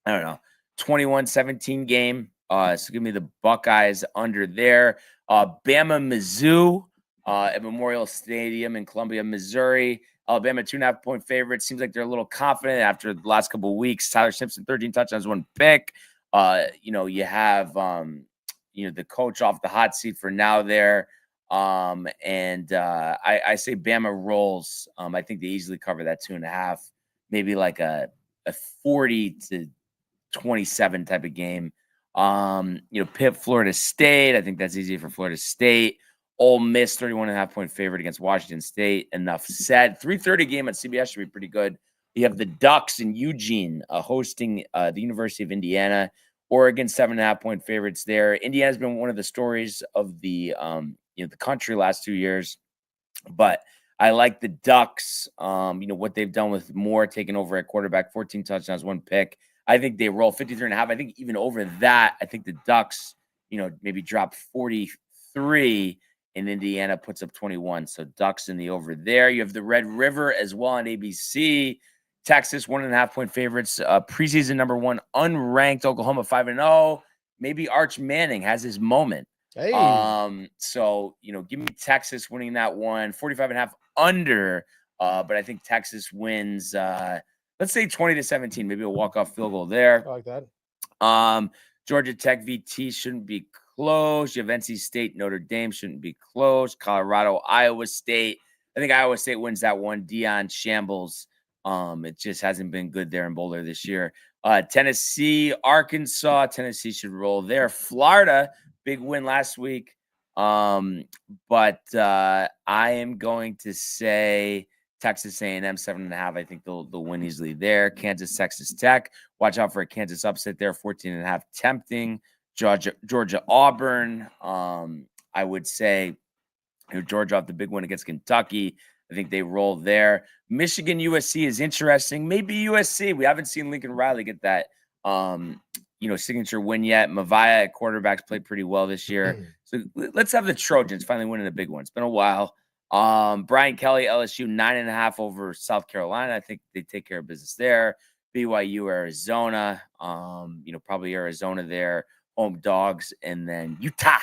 A: 21-17 game. So give me the Buckeyes under there. Bama, Mizzou at Memorial Stadium in Columbia, Missouri. Alabama 2.5 point favorite. Seems like they're a little confident after the last couple of weeks. Tyler Simpson, 13 touchdowns, 1 pick. You have the coach off the hot seat for now there. I say Bama rolls. I think they easily cover that 2.5, maybe like a 40-27 type of game. Pitt, Florida State. I think that's easy for Florida State. Ole Miss, 31.5 point favorite against Washington State. Enough said. 3:30 game at CBS should be pretty good. You have the Ducks in Eugene hosting the University of Indiana. Oregon, 7.5 point favorites there. Indiana's been one of the stories of the the country last 2 years, but I like the Ducks. What they've done with Moore taking over at quarterback, 14 touchdowns, 1 pick. I think they roll 53.5. I think even over that, I think the Ducks, maybe drop 43 and Indiana puts up 21. So Ducks in the over there. You have the Red River as well on ABC. Texas, 1.5 point favorites. Preseason number 1, unranked Oklahoma 5-0. Maybe Arch Manning has his moment.
D: Hey.
A: Give me Texas winning that one. 45.5 under. But I think Texas wins. Let's say 20-17. Maybe a walk-off field goal there.
D: I like that.
A: Georgia Tech VT shouldn't be close. You have NC State, Notre Dame shouldn't be close. Colorado, Iowa State. I think Iowa State wins that one. Deion shambles. It just hasn't been good there in Boulder this year. Tennessee, Arkansas. Tennessee should roll there. Florida, big win last week. But I am going to say Texas A&M 7.5. I think they'll win easily there. Kansas, Texas Tech. Watch out for a Kansas upset there. 14.5 tempting. Georgia, Auburn. I would say Georgia off the big win against Kentucky. I think they roll there. Michigan, USC is interesting. Maybe USC. We haven't seen Lincoln Riley get that signature win yet. Mavia at quarterbacks played pretty well this year. So let's have the Trojans finally winning a big one. It's been a while. Brian Kelly, LSU, 9.5 over South Carolina. I think they take care of business there. BYU, Arizona. Probably Arizona there. Home dogs. And then Utah,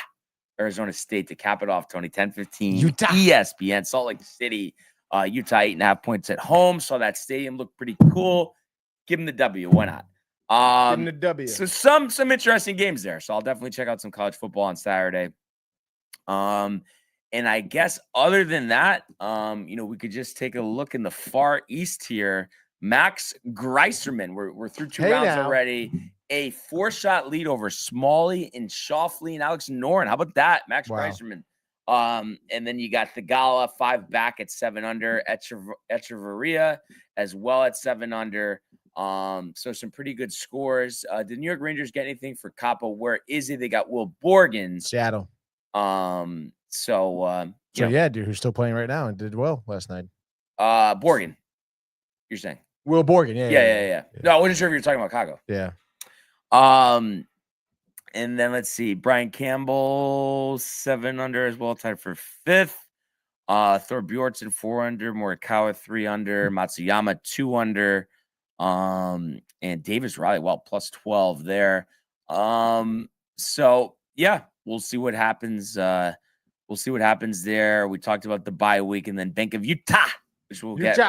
A: Arizona State to cap it off, Tony. 10-15.
D: Utah.
A: ESPN, Salt Lake City. Utah, 8.5 points at home. Saw that stadium look pretty cool. Give them the W. Why not?
D: Give them the W.
A: So some interesting games there. So I'll definitely check out some college football on Saturday. And I guess other than that, we could just take a look in the far east here. Max Greiserman, we're through 2 rounds already. A 4-shot lead over Smalley and Shoffley and Alex Noren. How about that, Max Greiserman? And then you got Thigala 5 back at 7 under. Echeverria as well at 7 under. So some pretty good scores. Did New York Rangers get anything for Capo? Where is he? They got Will Borgen.
D: Seattle.
A: Dude,
D: who's still playing right now and did well last night.
A: Borgen, you're saying?
D: Will Borgen, yeah.
A: No, I wasn't sure if you were talking about Chicago.
D: Yeah.
A: And then let's see. Brian Campbell, 7 under as well, tied for 5th. Thor Bjornsson, 4 under. Morikawa, 3 under. Matsuyama, 2 under. And Davis Riley, plus 12 there. So yeah, we'll see what happens. We'll see what happens there. We talked about the bye week and then Bank of Utah, which we'll get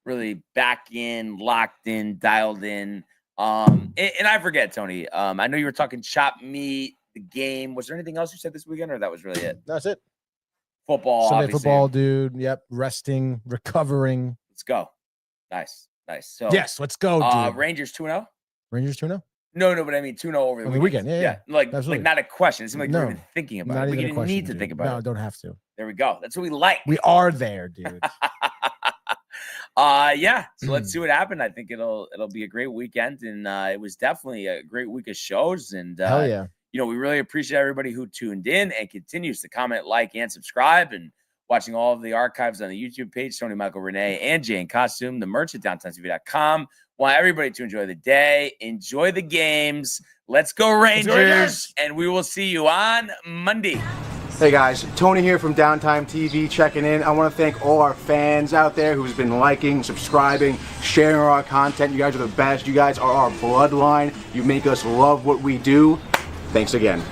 A: really back in, locked in, dialed in. And I forget, Tony. I know you were talking chop meat, the game. Was there anything else you said this weekend, or that was really it?
D: That's it.
A: Football,
D: Sunday
A: obviously.
D: football, dude. Yep, resting, recovering.
A: Let's go. Nice. So
D: yes, let's go, dude.
A: Rangers 2-0.
D: Rangers 2-0.
A: No, but I mean 2-0 over the weekend.
D: Yeah.
A: Like not a question. It seemed like you were even thinking about it. But you didn't need to think about it.
D: No, don't have to.
A: There we go. That's what we like.
D: We are there, dude.
A: So let's see what happened. I think it'll be a great weekend, and it was definitely a great week of shows. And
D: hell yeah,
A: we really appreciate everybody who tuned in and continues to comment, like, and subscribe. And watching all of the archives on the YouTube page, Tony, Michael, Renee, and Jay in costume, the merch at downtime.tv.com. Want everybody to enjoy the day, enjoy the games. Let's go Rangers, and we will see you on Monday.
I: Hey guys, Tony here from Downtime TV checking in. I want to thank all our fans out there who's been liking, subscribing, sharing our content. You guys are the best. You guys are our bloodline. You make us love what we do. Thanks again.